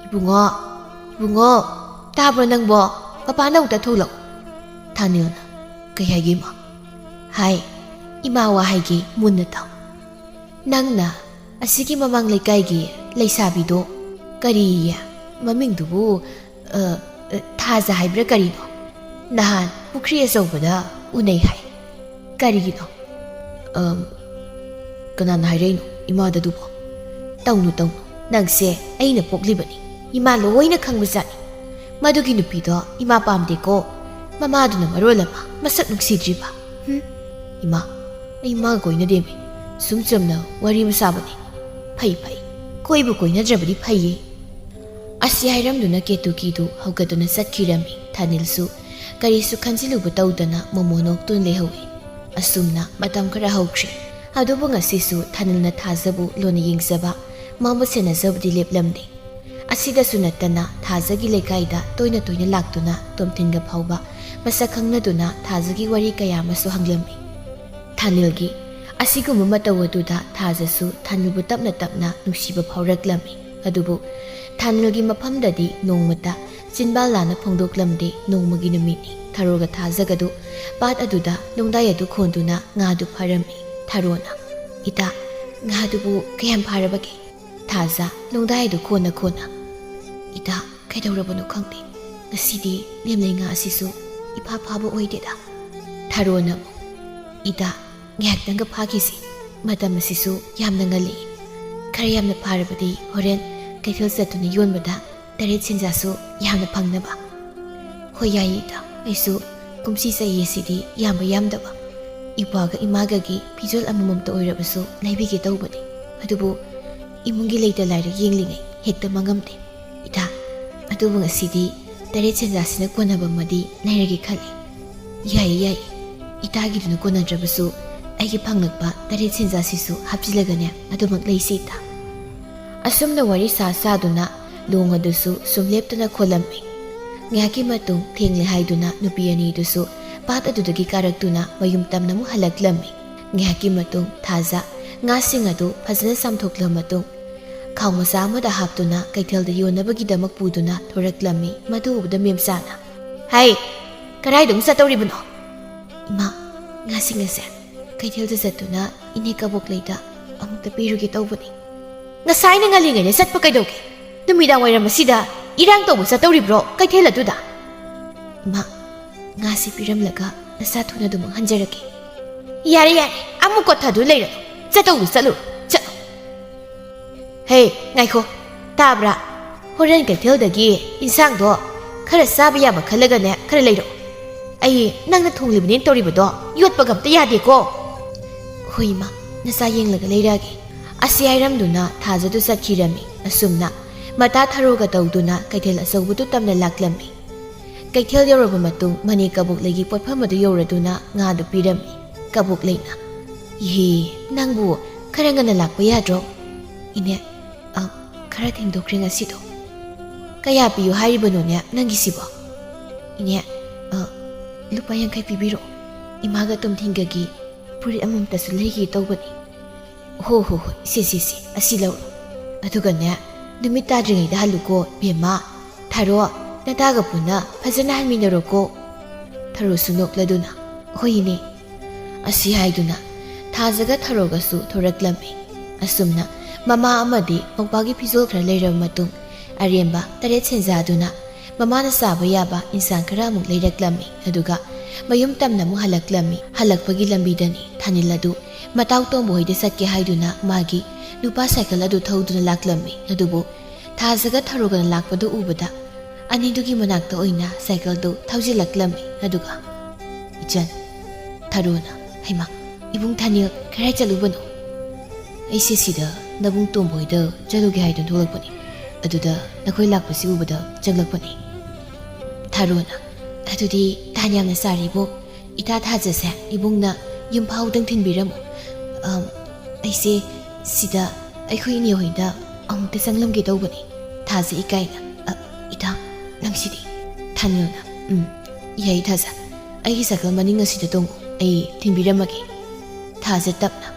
ꯏꯕꯨꯡꯉꯣ ꯇꯥꯕ꯭ꯔꯣ ꯅꯪꯕꯣ ꯃꯄꯥꯅ ꯑꯃꯨꯛꯇ ꯊꯣꯛꯂꯛꯎ ꯊꯥꯅꯤꯜꯅ ꯀꯩ ꯍꯥꯏꯒꯦ ꯏꯃꯥ ꯍꯥꯏ ꯏꯃꯥ ꯋꯥ ꯍꯥꯏꯒꯦ ꯃꯨꯟꯅ ꯇꯥꯎ ꯅꯪꯅ ꯑꯁꯤꯒꯤ ꯃꯃꯥꯡ ꯂꯩꯀꯥꯏꯒꯤ ꯂꯩꯁꯥꯕꯤꯗꯣ ꯀꯔꯤꯌꯦ ꯃꯃꯤꯡꯗꯨꯕꯨ ꯊꯥꯖ ꯍꯥꯏꯕ꯭ꯔꯥ ꯀꯔꯤꯅꯣ ꯅꯍꯥꯟ ꯄꯨꯈ꯭ꯔꯤ ꯑꯆꯧꯕꯗ ꯎꯅꯩ ꯍꯥꯏ ꯀꯔꯤꯒꯤꯅꯣ ꯀꯅꯥꯅ ꯍꯥꯏꯔꯛꯏꯅꯣ ꯏꯃꯥꯗꯗꯨꯕꯣ ꯇꯧꯅꯨ ꯅꯪꯁꯦ ꯑꯩꯅ ꯄꯣꯛꯂꯤꯕꯅꯤ ꯏꯃꯥ ꯂꯣꯏꯅ ꯈꯪꯕꯖꯥꯠꯅꯤ ꯃꯗꯨꯒꯤ ꯅꯨꯄꯤꯗꯣ ꯏꯃꯥ ꯄꯥꯝꯗꯦꯀꯣ ꯃꯃꯥꯗꯨꯅ ꯃꯔꯣꯜ ꯑꯃ ꯃꯁꯛ ꯅꯨꯡꯁꯤꯗ꯭ꯔꯤꯕ ꯏꯃꯥ ꯑꯩ ꯃꯥꯒ ꯀꯣꯏꯅꯗꯦꯃꯤ ꯁꯨꯝ ꯆꯝꯅ ꯋꯥꯔꯤ ꯑꯃ ꯁꯥꯕꯅꯤ ꯐꯩ ꯀꯣꯏꯕꯨ ꯀꯣꯏꯅꯗ꯭ꯔꯕꯗꯤ ꯐꯩꯌꯦ ꯑꯁꯤ ꯍꯥꯏꯔꯝꯗꯨꯅ ꯀꯦꯇꯨꯀꯤꯗꯨ ꯍꯧꯒꯠꯇꯨꯅ ꯆꯠꯈꯤꯔꯝꯃꯤ ꯊꯥꯅꯤꯜꯁꯨ ꯀꯔꯤꯁꯨ ꯈꯟꯖꯤꯜꯂꯨꯕ ꯇꯧꯗꯅ ꯃꯣꯃꯣ ꯅꯣꯛꯇꯨꯅ ꯂꯩꯍꯧꯏ ꯑꯁꯨꯝꯅ ꯃꯇꯝ ꯈꯔ ꯍꯧꯈ꯭ꯔꯦ ꯑꯗꯨꯕꯨ ꯉꯁꯤꯁꯨ ꯊꯥꯅꯤꯜꯅ ꯊꯥꯖꯕꯨ ꯂꯣꯟꯅ ꯌꯦꯡꯖꯕ ꯃꯥꯕꯨ ꯁꯦꯟꯅꯖꯕꯗꯤ ꯂꯦꯞꯂꯝꯗꯦ ꯑꯁꯤꯗꯁꯨ ꯅꯠꯇꯅ ꯊꯥꯖꯒꯤ ꯂꯩꯀꯥꯏꯗ ꯇꯣꯏꯅ ꯂꯥꯛꯇꯨꯅ ꯇꯣꯝꯊꯤꯟꯒ ꯐꯥꯎꯕ ꯃꯁꯛ ꯈꯪꯅꯗꯨꯅ ꯊꯥꯖꯒꯤ ꯋꯥꯔꯤ ꯀꯌꯥ ꯑꯃꯁꯨ ꯍꯪꯂꯝꯃꯤ ꯊꯥꯅꯤꯜꯒꯤ ꯑꯁꯤꯒꯨꯝꯕ ꯃꯇꯧ ꯑꯗꯨꯗ ꯊꯥꯖꯁꯨ ꯊꯥꯅꯤꯜꯕꯨ ꯇꯞꯅ ꯅꯨꯡꯁꯤꯕ ꯐꯥꯎꯔꯛꯂꯝꯃꯤ ꯑꯗꯨꯕꯨ ꯊꯥꯅꯤꯜꯒꯤ ꯃꯐꯝꯗꯗꯤ ꯅꯣꯡꯃꯇ ꯆꯤꯟꯕꯥꯜ ꯂꯥꯟꯅ ꯐꯣꯡꯗꯣꯛꯂꯝꯗꯦ ꯅꯣꯡꯃꯒꯤ ꯅꯨꯃꯤꯠꯅꯤ ꯊꯔꯣꯒ ꯊꯥꯖꯒꯗꯨ ꯄꯥꯠ ꯑꯗꯨꯗ ꯂꯣꯡꯗꯥꯏ ꯑꯗꯨ ꯈꯣꯟꯗꯨꯅ ꯉꯥꯗꯨ ꯐꯥꯔꯝꯃꯤ ꯊꯔꯣꯅ ꯏꯇꯥ ꯉꯥꯗꯨꯕꯨ ꯀꯌꯥꯝ ꯐꯥꯔꯕꯒꯦ ꯊꯥꯖ ꯂꯣꯡꯗꯥꯏ ꯑꯗꯨ ꯈꯣꯟꯅ ꯏꯇꯥ ꯀꯩꯗꯧꯔꯕꯅꯣ ꯈꯪꯗꯦ ꯉꯁꯤꯗꯤ ꯂꯦꯝꯂꯩ ꯉꯥ ꯑꯁꯤꯁꯨ ꯏꯐꯥ ꯐꯥꯕ ꯑꯣꯏꯗꯦꯗ ꯊꯔꯣꯅ ꯏꯇꯥ ꯉꯥꯏꯍꯥꯛꯇꯪꯒ ꯐꯥꯈꯤꯁꯤ ꯃꯇꯝ ꯑꯁꯤꯁꯨ ꯌꯥꯝꯅ ꯉꯜꯂꯤ ꯈꯔ ꯌꯥꯝꯅ ꯐꯥꯔꯕꯗꯤ ꯍꯣꯔꯦꯟ ꯀꯩꯊꯦꯜ ꯆꯠꯇꯨꯅ ꯌꯣꯟꯕꯗ ꯇꯔꯦꯠ ꯁꯦꯟꯖꯥꯁꯨ ꯌꯥꯝꯅ ꯐꯪꯅꯕ ꯍꯣꯏ ꯌꯥꯏꯌꯦ ꯏꯇꯥ ꯑꯩꯁꯨ ꯀꯨꯝꯁꯤ ꯆꯍꯤ ꯑꯁꯤꯗꯤ ꯌꯥꯝꯗꯕ ꯏꯄꯥꯒ ꯏꯃꯥꯒꯒꯤ ꯐꯤꯖꯣꯜ ꯑꯃꯃꯝꯇ ꯑꯣꯏꯔꯕꯁꯨ ꯂꯩꯕꯤꯒꯦ ꯇꯧꯕꯅꯤ ꯑꯗꯨꯕꯨ ꯏꯃꯨꯡꯒꯤ ꯂꯩꯇ ꯂꯥꯏꯔ ꯌꯦꯡꯂꯤꯉꯩ ꯍꯦꯛꯇ ꯃꯉꯝꯗꯦ ꯏꯇꯥ ꯑꯗꯨꯕꯨ ꯉꯁꯤꯗꯤ ꯇꯔꯦꯠ ꯁꯦꯟꯖꯥꯁꯤꯅ ꯀꯣꯟꯅꯕ ꯑꯃꯗꯤ ꯂꯩꯔꯒꯦ ꯈꯜꯂꯤ ꯌꯥꯏꯌꯦ ꯏꯇꯥꯒꯤꯗꯨꯅ ꯀꯣꯟꯅꯗ꯭ꯔꯕꯁꯨ ꯑꯩꯒꯤ ꯐꯪꯂꯛꯄ ꯇꯔꯦꯠ ꯁꯦꯟꯖꯥꯁꯤꯁꯨ ꯍꯥꯞꯆꯤꯜꯂꯒꯅꯦ ꯑꯗꯨꯃꯛ ꯂꯩꯁꯤ ꯏꯇꯥ ꯑꯁꯨꯝꯅ ꯋꯥꯔꯤ ꯁꯥꯗꯨꯅ ꯂꯣꯡ ꯑꯗꯨꯁꯨ ꯁꯨꯝ ꯂꯦꯞꯇꯅ ꯈꯣꯜꯂꯝꯃꯤ ꯉꯥꯏꯍꯥꯛꯀꯤ ꯃꯇꯨꯡ ꯊꯦꯡꯂꯦ ꯍꯥꯏꯗꯨꯅ ꯅꯨꯄꯤ ꯑꯅꯤꯗꯨꯁꯨ ꯄꯥꯠ ꯑꯗꯨꯗꯒꯤ ꯀꯥꯔꯛꯇꯨꯅ ꯃꯌꯨꯝ ꯇꯝꯅ ꯑꯃꯨꯛ ꯍꯜꯂꯛꯂꯝꯃꯤ ꯉꯥꯏꯍꯥꯛꯀꯤ ꯃꯇꯨꯡ ꯊꯥꯖ ꯉꯥꯁꯤꯡ ꯑꯗꯨ ꯐꯖꯅ ꯆꯥꯝꯊꯣꯛꯂꯕ ꯃꯇꯨꯡ ꯈꯥꯎ ꯃꯆꯥ ꯑꯃꯗ ꯍꯥꯞꯇꯨꯅ ꯀꯩꯊꯦꯜꯗ ꯌꯣꯟꯅꯕꯒꯤꯗꯃꯛ ꯄꯨꯗꯨꯅ ꯊꯣꯔꯛꯂꯝꯃꯤ ꯃꯗꯨ ꯎꯕꯗ ꯃꯦꯝꯆꯥꯅ ꯍꯥꯏ ꯀꯗꯥꯏꯗ ꯑꯃꯨꯛ ꯆꯠꯇꯧꯔꯤꯕꯅꯣ Ima, ngasing ngase. Kaitel da zatuna ine kabok leida amukta pirugi tawbani. Ngasai na ngalingai na satpa kaidoge. Numidang wairam masida irang tawbu sa tawribro kaitel aduda. Ima, ngasi piramlaga nasa thuna dumang hanjarake. Yare yare, amuk kothadu leira. Chatawu salu. Chalo. Hey, ngaiko. Tabra. Horan kaitel dagi insang do khara sabi yaba khalaga ne khara leiro. Ai nangna thonglibnin tawribado yotpa gamta yade ko. Hoima, nasa yenglaga leirage. Asi airamduna thajadu satkirami asumna mata tharoga tawduna kaitel asawbudu tamna laklammi. Kaitel yoraba matung mani kabuk legi potpham adu yoraduna ngadu pirami. Kabuk leina. Ye, nangbu khara ngana lakpa yadro. Ine, khara thengdokre ngasido. Kaya piyu hairibano nya nangisibo. Ine, lupa yangkai pibiro. Imaga tum thingagi puri amumtasu legi tawbani. Ho, si, asi lauro. Aduga nya, numit tadringaida haluko bema. Tharo, nataga puna phajana halminaroko. Tharo sunok laduna. Hoine. Asi haiduna. Thajaga tharogasu thoraklami. Asumna, mama amadi mokbagi pizol khara leiraba matung aremba taret senjaduna mamana saba yaba insang khara amuk leiraklami. Aduga mayum tamna mu halaklami. Halakpagi lambidani thaniladu mataw tombo hoide satke haiduna magi nupa cycle adu thauduna laklami. Adubu thajaga tharogana lakpadu ubada anidugi manakta oina cycle du thaujilaklami. Aduga ichan tharona haima ibung thanil khara chalubano aise sida nabung tomboida chaluge haidun tholakpani. Aduda nakhoi lakpasi ubada changlakpani. Tharona adudi tanyamna saribo ita thajase ibungna yumphau dang thinbiramo. Aise sida aikhoi ni hoida amukta changlamge tawbani. Thaja ikaina ita nangsidi thanilna yai thaja ai sakal maning asida tong ai thinbiramagi. Thaja tapna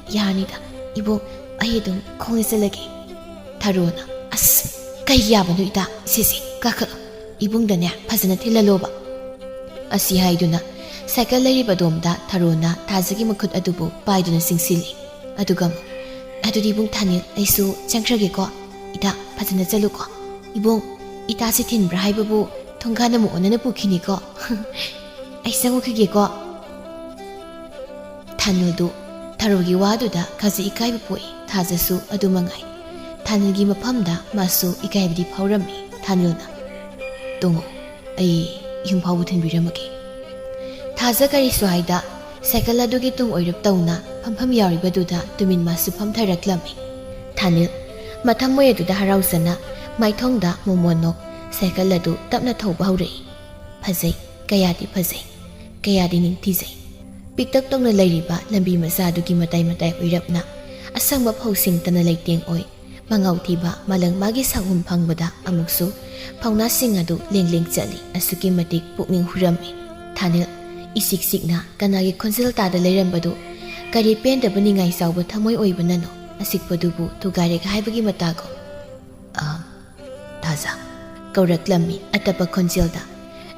yanida ibo ai dum khongiselagi. Tharona as kai yabanu ita sisi kakalo ibungdane phajana thilaloba. Asi haiduna cycle leiriba domda tharona thajagi makhut adubu paiduna singsili. Adugam adudi ibung thanil aisu changkrage ko ita phajana chaluko. Ibung ita si thinbra haibabu thongana mu onana pukhini ko. Aisangu khige ko. Thanildu tharogi waduda khaji ikaibu poi thajasu adumangai. Thanilgi maphamda masu ikaibdi phaurammi. Thanilna tongo ai yumphau thinbiramagi. Thaja kari swaida cycle adugi tung oirap tauna phampham yauribaduda tumin masu phamtharaklami. Thanil matham moy aduda harausana maithongda momonok cycle adu tapna thauba haurei. Phajai kayadi phajai kayadi ningthijai. Piktak tongna leiriba lambi masadugi matai oirapna asangba phosing tana leiteng oi. Mangau thiba malang magi sagum phangbada amuksu phauna sing adu lengleng chali asuki matik pukning hurami. Thanil isik sikna kanagi khonsil tada leirambadu kari pen da baningai sauba thamoi oibanano asikpadubu tugare ga haibagi matago. Thaja kauraklammi atapa khonjelda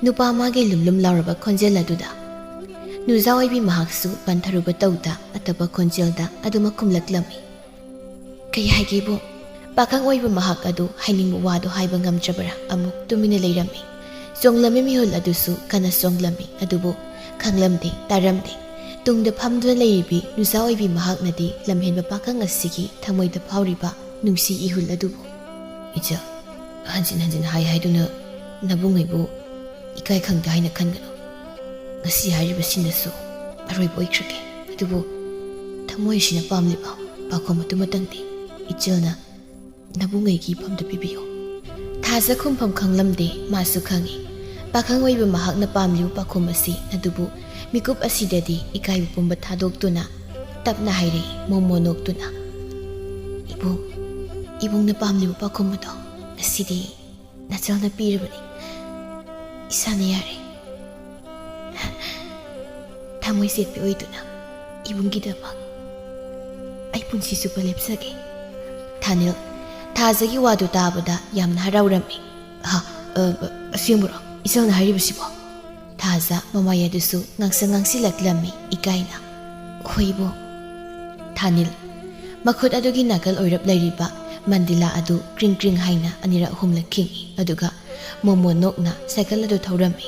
nupa mage lumlum lauraba khonjel aduda nuzawaibi mahaksu pantharuba tauda atapa khonjelda aduma kumlaklammi. Kay haigibo pakang oiba mahak adu hainingmu wado haiba ngamjabara amuk tumina leirami. Songlami mihul adusu kana songlami adubu khanglamde taramde tungda phamduna leiribi nuzaoibi mahak nadi lamhenba pakang asigi thamoida phauriba nungsi ihul adubu ija hanjin haiduna nabungaibu ikai khangda haina khangano ngasi hairiba sinasu aroibo ikrake adubu thamoi sina pamliba pakhom atumatangde ijana nabungaigi phamda pibiyo. Thaja khumpham khanglamde masu khangi pakhang oiba mahakna pamliu pakhom asi adubu mikup asidadi ikaibu pumba thadoktuna tapna haire momonoktuna ibung na pamliu pakhom do asidi nachalna pirabani isana yare thamoi setpi oiduna ibungi dapak ai punsi supa lepsage. Thanil Thajagi wadu tabada yamna haraurami. Asimburo isangna haribasibo. Thaza mamaya dusu ngangsilaklammi ikaina. Hoibo. Thanil. Makhut adugi nakal oirap lairiba mandila adu kring haina anira humla kingi aduga momo nokna cycle adu thaurammi.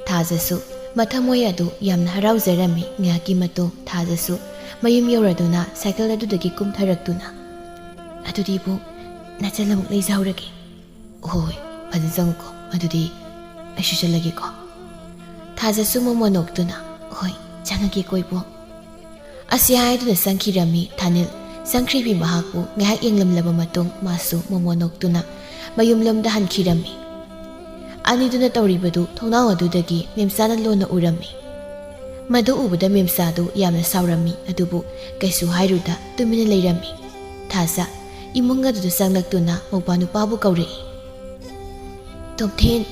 Thazasu mathamoy adu yamna harauzarami ngaki mato Thazasu mayum yoraduna cycle adu dagi kumtharaktuna. Adudi bu nachalamuk leizauragi. Hoi phajangko adudi aishu chalagi ko. Thazasu momo noktuna. Hoi changagi koibo. Asya iduna sankhirami Thanil Sangkribi mahaku ngahak yenglamlaba matung masu momonoktuna mayumlamda hankhirami. Aniduna tawribadu thonau adudagi memsana lona urami. Madu ubada memsadu yamna saurami adubu kaisu hairuda tumina leirami. Thaza imunga du sanglaktuna mopanu pabu kaurei. Tomthen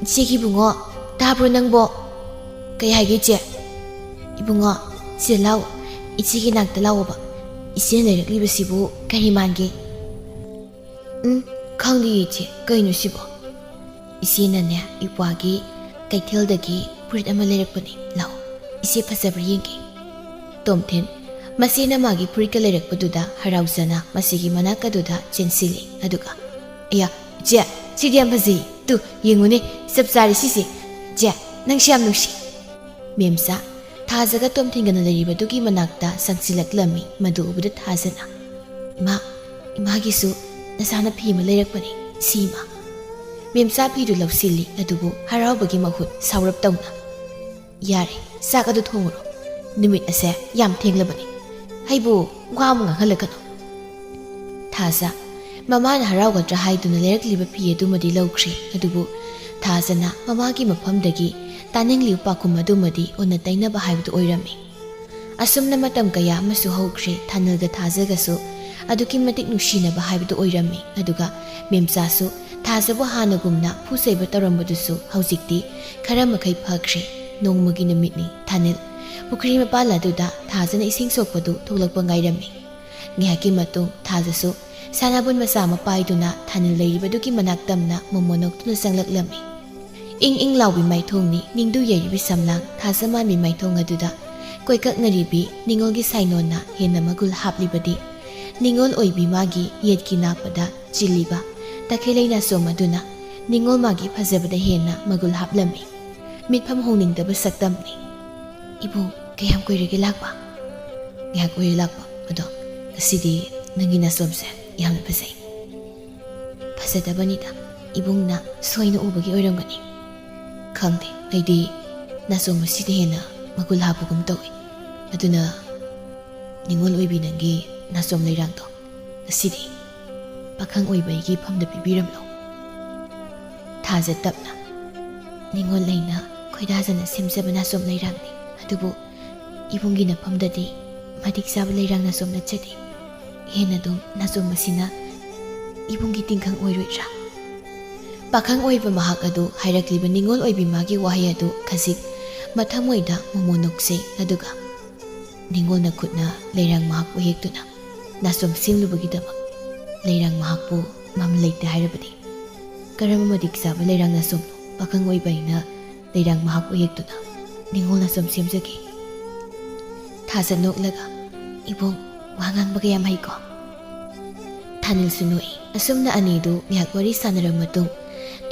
chegi bungo tabro nangbo kai haige che ibungo silau ichigi nakta lawba isi leiraklibasibu kari mange khangdi ichi kainu sibo isi nane ipwagi kaithildagi purit ama leirakpani law isi phasabri yenge Tomthen masina magi purika leirakpaduda harauzana masigi manakaduda chensili aduga aya je sidiam bhazi tu yengune sabsari sisi je nang syam nusi memsa Thazaga Tomthengana leribadugi manakta sangsilaklami madu ubada Thazana imagi nasana phima leirakpani sima memsa phidu lausili adubu haraubagi mahut saurap tauna yare sak adu thongro nimit ase yam thenglabani haibu ngam ngalakano Thaza mamana haraugadra haiduna leirakliba phi adumadi laukri adubu Thazana mamagi mafamdagi Tanengli pakum adumadi ona tainaba haibdu oirami. Asumna matam kaya masu hokre Thanilga Thazagasu aduki matik nushinaba haibdu oirami aduga memsasu Thazabu hanagumna phusaiba tarambadusu haujikti khara makai phakre nongmagi namitni Thanil pukri mapala duda Thazana ising sokpadu tholakpa ngairami. Ngihaki matung Thazasu sanabun masama paiduna Thanil leiribaduki manaktamna momonoktuna sanglaklami. Ing lawi maithongni ningdu yeribi samlang Thazamanbi maithong aduda koikaknaribi ningolgi sainona henna magul haplibadi ningol oibi magi yetki napada chiliba takheleina somaduna ningol magi phajabada henna magul haplami mitpham honingdaba saktamni ibu kayam koirege lakpa ngak koire lakpa ado asidi nangina somse yamna phajai phajadabanida ibungna soina ubagi oiramgani Khangde aidi nasong masida hena magul hapugum tawi aduna ningol oibi nangi nasom leirang to asidi pakhang oibaigi phamda pibiramlo Thaza tapna ningol leina khoidazana semsaba nasom leirangni adubu ibungi na phamdadi madik sab leirang nasom na chadi hena dum nasom masina ibungi tingkhang oiroitra Pakhang oiba mahak adu hairakliba ningol oibi magi wahay adu khasik mathamoida momonokse aduga ningol na khutna leirang mahakpu hektuna nasom simlubagidamak leirang mahakpu mamleite hairabadi karama madik saba leirang nasom pakhang oiba ina leirang mahakpu hektuna ningol nasom semjagi Thaza noklaga ibong wangang bagayam haiko Thanil sunoi asumna anidu ngihak wari sanaram matung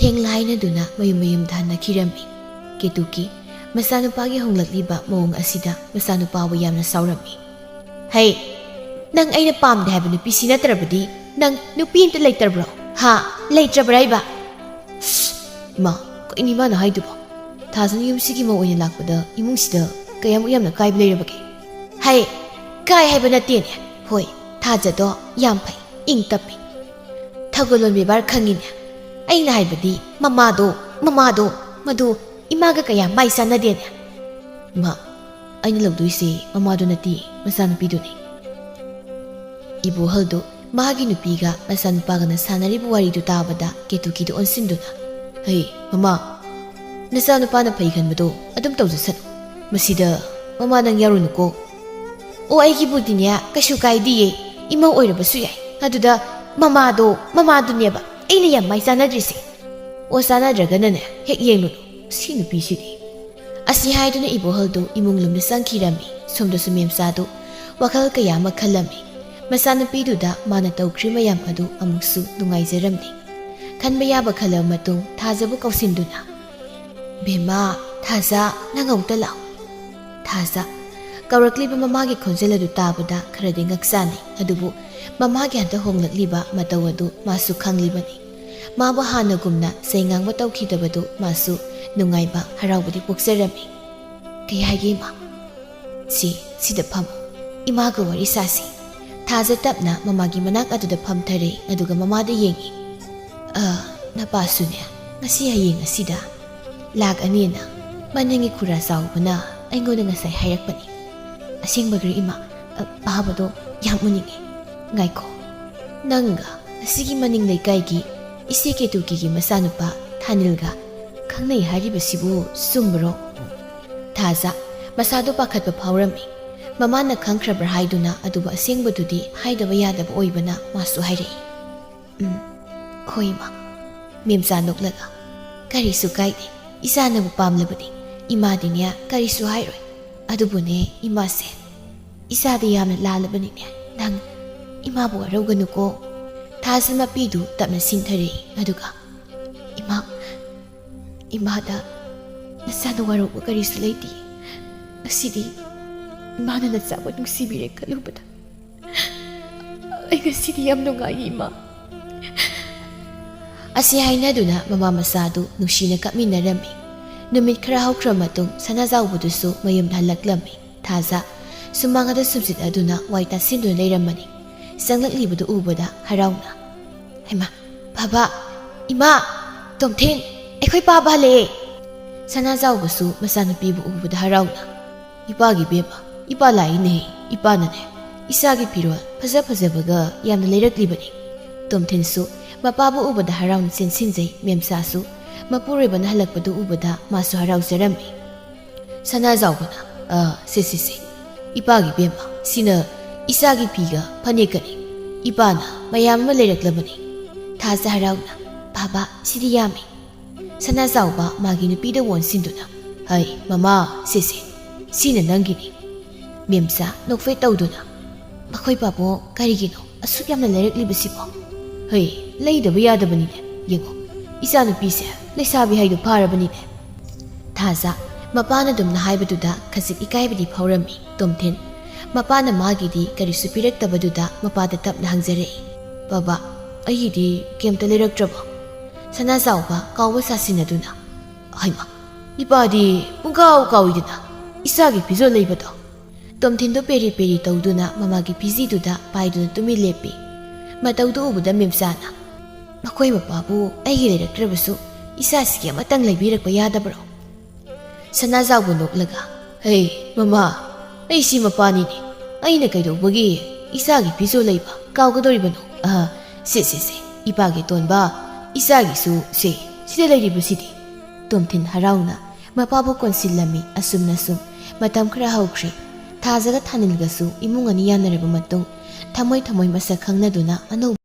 Thenglai duna mayum dhana kirami ketuki masanupagi honglakliba mawong asida masanupawa yamna saurami Hey nang aina pamde haiba nupi sinatrabadi nang nupi imta leitrabro ha leitrabraiba Ima ko inima na haidubo Thazana yumsigi maw oina lakpada imungsida kayam yamna kaiba leirabage Hey kai haiba natene hoi Thaza do yam phai ing tapi thagolon bebar khangine Aina haibadi mamado madu imaga kaya mai sanadene ma aina lawduise mamado nati masanupiduni ibu haldo magi nupiga masanupaga na sanaribu waridu tabada ketukidu onsinduna Hey mama nasanupa na phaiganbado adum tawjasanu masida mama nang yarunuko o aigi budinya kashu kaidiye imau oirabasu yai aduda mamado neba Aina yam mai sanadrisi o sanadraganane hek yenglunu ꯁꯤ ꯅꯨꯄꯤꯁꯤꯗꯤ ꯑꯁꯤ ꯍꯥꯏꯗꯨꯅ ꯏꯕꯣꯍꯜꯗꯨ ꯏꯃꯨꯡ ꯂꯣꯝꯗ ꯆꯪꯈꯤꯔꯝꯃꯤ ꯁꯣꯝꯗꯁꯨ ꯃꯦꯝꯆꯥꯗꯨ ꯋꯥꯈꯜ ꯀꯌꯥ ꯑꯃ ꯈꯜꯂꯝꯃꯤ ꯃꯆꯥꯅꯨꯄꯤꯗꯨꯗ ꯃꯥꯅ ꯇꯧꯈ꯭ꯔꯤ ꯃꯌꯥꯝ ꯑꯗꯨ ꯑꯃꯨꯛꯁꯨ ꯅꯨꯡꯉꯥꯏꯖꯔꯝꯅꯤ ꯈꯟꯕ ꯌꯥꯕ ꯈꯜꯂꯕ ꯃꯇꯨꯡ ꯊꯥꯖꯕꯨ ꯀꯧꯁꯤꯟꯗꯨꯅ ꯕꯦꯝꯃ ꯊꯥꯖ ꯅꯪ ꯑꯃꯨꯛꯇ ꯂꯥꯛꯎ ꯊꯥꯖ ꯀꯧꯔꯛꯂꯤꯕ ꯃꯃꯥꯒꯤ ꯈꯣꯟꯖꯦꯜ ꯑꯗꯨ ꯇꯥꯕꯗ ꯈꯔꯗꯤ ꯉꯛꯆꯥꯅꯩ ꯑꯗꯨꯕꯨ ꯃꯃꯥꯒꯤ ꯍꯟꯇ ꯍꯣꯡꯂꯛꯂꯤꯕ ꯃꯇꯧ ꯑꯗꯨ ꯃꯥꯁꯨ ꯈꯪꯂꯤꯕꯅꯤ ꯃꯥꯕꯨ ꯍꯥꯟꯅꯒꯨꯝꯅ ꯆꯩꯉꯥꯡꯕ ꯇꯧꯈꯤꯗꯕꯗꯨ ꯃꯥꯁꯨ ꯅꯨꯡꯉꯥꯏꯕ ꯍꯔꯥꯎꯕꯗꯤ ꯄꯣꯛꯆꯔꯝꯃꯤ ꯀꯩ ꯍꯥꯏꯒꯦ ꯏꯃꯥ ꯁꯤꯗ ꯐꯝꯃꯨ ꯏꯃꯥꯒ ꯋꯥꯔꯤ ꯁꯥꯁꯤ ꯊꯥꯖ ꯇꯞꯅ ꯃꯃꯥꯒꯤ ꯃꯅꯥꯛ ꯑꯗꯨꯗ ꯐꯝꯊꯔꯦ ꯑꯗꯨꯒ ꯃꯃꯥꯗ ꯌꯦꯡꯉꯤ ꯅꯄꯥꯁꯨꯅꯦ ꯉꯁꯤ ꯍꯌꯦꯡ ꯑꯁꯤꯗ ꯂꯥꯛꯑꯅꯤꯅ ꯃꯅꯤꯡꯒꯤ ꯈꯨꯔꯥ ꯆꯥꯎꯕꯅ ꯑꯩꯉꯣꯟꯗ ꯉꯁꯥꯏ ꯍꯥꯏꯔꯛꯄꯅꯤ ꯑꯁꯦꯡꯕꯒꯤ ꯏꯃꯥ ꯄꯥꯕꯗꯣ ꯌꯥꯝ ꯎꯅꯤꯡꯉꯦ ꯉꯥꯏꯈꯣ ꯅꯪꯒ ꯑꯁꯤꯒꯤ ꯃꯅꯤꯡ ꯂꯩꯀꯥꯏꯒꯤ ꯏꯆꯦ ꯀꯦꯇꯨꯀꯤꯒꯤ ꯃꯆꯥꯅꯨꯄꯥ ꯊꯥꯅꯤꯜꯒ ꯈꯪꯅꯩ ꯍꯥꯏꯔꯤꯕꯁꯤꯕꯨ ꯆꯨꯝꯕ꯭ꯔꯣ ꯊꯥꯖ ꯃꯁꯥꯗꯣ ꯄꯥꯈꯠꯄ ꯐꯥꯎꯔꯝꯃꯤ ꯃꯃꯥꯅ ꯈꯪꯈ꯭ꯔꯕ꯭ꯔꯥ ꯍꯥꯏꯗꯨꯅ ꯑꯗꯨꯕꯨ ꯑꯁꯦꯡꯕꯗꯨꯗꯤ ꯍꯥꯏꯗꯕ ꯌꯥꯗꯕ ꯑꯣꯏꯕꯅ ꯃꯥꯁꯨ ꯍꯥꯏꯔꯛꯏ ꯍꯣꯏ ꯏꯃꯥ ꯃꯦꯝꯆꯥ ꯅꯣꯛꯂꯒ ꯀꯔꯤꯁꯨ ꯀꯥꯏꯗꯦ ꯏꯆꯥꯅꯕꯨ ꯄꯥꯝꯂꯕꯗꯤ ꯏꯃꯥꯗꯤꯅꯦ ꯀꯔꯤꯁꯨ ꯍꯥꯏꯔꯣꯏ ꯑꯗꯨꯕꯨꯅꯦ ꯏꯃꯥꯁꯦ ꯏꯆꯥꯗꯤ ꯌꯥꯝꯅ ꯂꯥꯜꯂꯕꯅꯤꯅꯦ ꯅꯪ ꯏꯃꯥꯕꯨ ꯋꯥꯔꯧꯒꯅꯨꯀꯣ ꯊꯥꯖ ꯃꯄꯤꯗꯨ ꯇꯞꯅ ꯁꯤꯡꯊꯔꯛꯏ ꯑꯗꯨꯒ ꯏꯃꯥꯗ ꯅꯆꯥꯅ ꯋꯥꯔꯧꯕ ꯀꯔꯤꯁꯨ ꯂꯩꯇꯦ ꯉꯁꯤꯗꯤ ꯏꯃꯥꯅ ꯅꯆꯥꯕꯨ ꯅꯨꯡꯁꯤꯕꯤꯔꯦ ꯈꯜꯂꯨꯕꯗ ꯑꯩ ꯉꯁꯤꯗꯤ ꯌꯥꯝ ꯅꯨꯡꯉꯥꯏ ꯏꯃꯥ ꯑꯁꯤ ꯍꯥꯏꯅꯗꯨꯅ ꯃꯃꯥ ꯃꯆꯥꯗꯨ ꯅꯨꯡꯁꯤꯅ ꯀꯞꯃꯤꯟꯅꯔꯝꯃꯤ ꯅꯨꯃꯤꯠ ꯈꯔ ꯍꯧꯈ꯭ꯔ ꯃꯇꯨꯡ ꯁꯅꯥꯖꯥꯎꯕꯗꯨꯁꯨ ꯃꯌꯨꯝꯗ ꯍꯜꯂꯛꯂꯝꯃꯤ ꯊꯥꯖ ꯁꯨꯃꯥꯡꯗ ꯁꯨꯝꯁꯤꯠ ꯑꯗꯨꯅ ꯋꯥꯏ ꯇꯥꯁꯤꯟꯗꯨꯅ ꯂꯩꯔꯝꯕꯅꯤ ꯆꯪꯂꯛꯂꯤꯕꯗꯨ ꯎꯕꯗ ꯍꯔꯥꯎꯅ ꯍꯩꯃꯥ ꯕꯥꯕꯥ ꯏꯃꯥ ꯇꯣꯝꯊꯤꯟ ꯑꯩꯈꯣꯏ ꯄꯥꯕ ꯍꯜꯂꯛꯑꯦ ꯁꯅꯥꯖꯥꯎꯕꯁꯨ ꯃꯆꯥꯅꯨꯄꯤꯕꯨ ꯎꯕꯗ ꯍꯔꯥꯎꯅ ꯏꯄꯥꯒꯤ ꯕꯦꯝꯃ ꯏꯄꯥ ꯂꯥꯛꯏꯅꯦ ꯏꯄꯥꯅꯅꯦ ꯏꯆꯥꯒꯤ ꯐꯤꯔꯣꯜ ꯐꯖꯕꯒ ꯌꯥꯝꯅ ꯂꯩꯔꯛꯂꯤꯕꯅꯤ ꯇꯣꯝꯊꯤꯟꯁꯨ ꯃꯄꯥꯕꯨ ꯎꯕꯗ ꯍꯔꯥꯎꯅ ꯆꯦꯟꯁꯤꯟꯖꯩ ꯃꯦꯝꯆꯥꯁꯨ ꯃꯄꯨꯔꯣꯏꯕꯅ ꯍꯜꯂꯛꯄꯗꯨ ꯎꯕꯗ ꯃꯥꯁꯨ ꯍꯔꯥꯎꯖꯔꯝꯃꯤ ꯁꯅꯥꯖꯥꯎꯕꯅ ꯁꯤ ꯏꯄꯥꯒꯤ ꯕꯦꯝꯃ ꯁꯤꯅ ꯏꯆꯥꯒꯤ ꯐꯤꯒ ꯐꯅꯦꯛꯀꯅꯤ ꯏꯄꯥꯅ ꯃꯌꯥꯝ ꯑꯃ ꯂꯩꯔꯛꯂꯕꯅꯤ ꯊꯥꯖ ꯍꯔꯥꯎꯅ ꯕꯥꯕꯥ ꯁꯤꯗꯤ ꯌꯥꯝꯃꯤ ꯁꯅꯥꯖꯥꯎꯕ ꯃꯥꯒꯤ ꯅꯨꯄꯤꯗ ꯋꯣꯟꯁꯤꯟꯗꯨꯅ ꯍꯩ ꯃꯃꯥ ꯁꯤꯅ ꯅꯪꯒꯤꯅꯤ ꯃꯦꯝꯆꯥ ꯅꯣꯛꯐꯦꯠ ꯇꯧꯗꯨꯅ ꯃꯈꯣꯏ ꯄꯥꯕꯣ ꯀꯔꯤꯒꯤꯅꯣ ꯑꯁꯨꯛ ꯌꯥꯝꯅ ꯂꯩꯔꯛꯂꯤꯕꯁꯤꯕꯣ ꯍꯩ ꯂꯩꯗꯕ ꯌꯥꯗꯕꯅꯤꯅꯦ ꯌꯦꯡꯉꯣ ꯏꯆꯥꯅꯨꯄꯤꯁꯦ ꯂꯩꯁꯥꯕꯤ ꯍꯥꯏꯗꯣ ꯐꯥꯔꯕꯅꯤꯅꯦ ꯊꯥꯖ ꯃꯄꯥꯅ ꯑꯗꯨꯝꯅ ꯍꯥꯏꯕꯗꯨꯗ ꯈꯖꯤꯛ ꯏꯀꯥꯏꯕꯗꯤ ꯐꯥꯎꯔꯝꯃꯤ ꯇꯣꯝꯊꯤꯟ ꯃꯄꯥꯅ ꯃꯥꯒꯤꯗꯤ ꯀꯔꯤꯁꯨ ꯄꯤꯔꯛꯇꯕꯗꯨꯗ ꯃꯄꯥꯗ ꯇꯞꯅ ꯍꯪꯖꯔꯛꯏ ꯕꯥꯕꯥ ꯑꯩꯒꯤꯗꯤ ꯀꯩꯝꯇ ꯂꯩꯔꯛꯇ꯭ꯔꯕꯣ ꯁꯅꯥꯖꯥꯎꯕ ꯀꯥꯎꯕ ꯁꯥꯁꯤꯟꯅꯗꯨꯅ ꯍꯩꯃꯥ ꯏꯄꯥꯗꯤ ꯄꯨꯡꯀꯥꯎ ꯀꯥꯎꯏꯗꯅ ꯏꯆꯥꯒꯤ ꯐꯤꯖꯣꯜ ꯂꯩꯕꯗꯣ ꯇꯣꯝꯊꯤꯟꯗꯣ ꯄꯦꯔꯤ ꯇꯧꯗꯨꯅ ꯃꯃꯥꯒꯤ ꯐꯤꯖꯤꯗꯨꯗ ꯄꯥꯏꯗꯨꯅ ꯇꯨꯃꯤꯟ ꯂꯦꯞꯄꯤ ꯃꯇꯧꯗꯨ ꯎꯕꯗ ꯃꯦꯝꯆꯥꯅ ꯃꯈꯣꯏ ꯃꯄꯥꯕꯨ ꯑꯩꯒꯤ ꯂꯩꯔꯛꯇ꯭ꯔꯕꯁꯨ ꯏꯆꯥꯁꯤꯒꯤ ꯑꯃꯇꯪ ꯂꯩꯕꯤꯔꯛꯄ ꯌꯥꯗꯕ꯭ꯔꯣ ꯁꯅꯥꯖꯥꯎꯕ ꯅꯣꯛꯂꯒ ꯍꯩ ꯃꯃꯥ ꯑꯩꯁꯤ ꯃꯄꯥꯅꯤꯅꯦ ꯑꯩꯅ ꯀꯩꯗꯧꯕꯒꯤ ꯏꯆꯥꯒꯤ ꯐꯤꯖꯣꯜ ꯂꯩꯕ ꯀꯥꯎꯒꯗꯧꯔꯤꯕꯅꯣ ꯏꯄꯥꯒꯤ ꯇꯣꯟꯕ ꯏꯆꯥꯒꯤꯁꯨ ꯁꯤꯗ ꯂꯩꯔꯤꯕꯁꯤꯗꯤ ꯇꯣꯝꯊꯤꯟ ꯍꯔꯥꯎꯅ ꯃꯄꯥꯕꯨ ꯀꯣꯟꯁꯤꯜꯂꯝꯃꯤ ꯑꯁꯨꯝꯅ ꯁꯨꯝ ꯃꯇꯝ ꯈꯔ ꯍꯧꯈ꯭ꯔꯦ ꯊꯥꯖꯒ ꯊꯥꯅꯤꯜꯒꯁꯨ ꯏꯃꯨꯡ ꯑꯅꯤ ꯌꯥꯅꯔꯕ ꯃꯇꯨꯡ ꯊꯃꯣꯏ ꯃꯁꯛ ꯈꯪꯅꯗꯨꯅ ꯑꯅꯧꯕ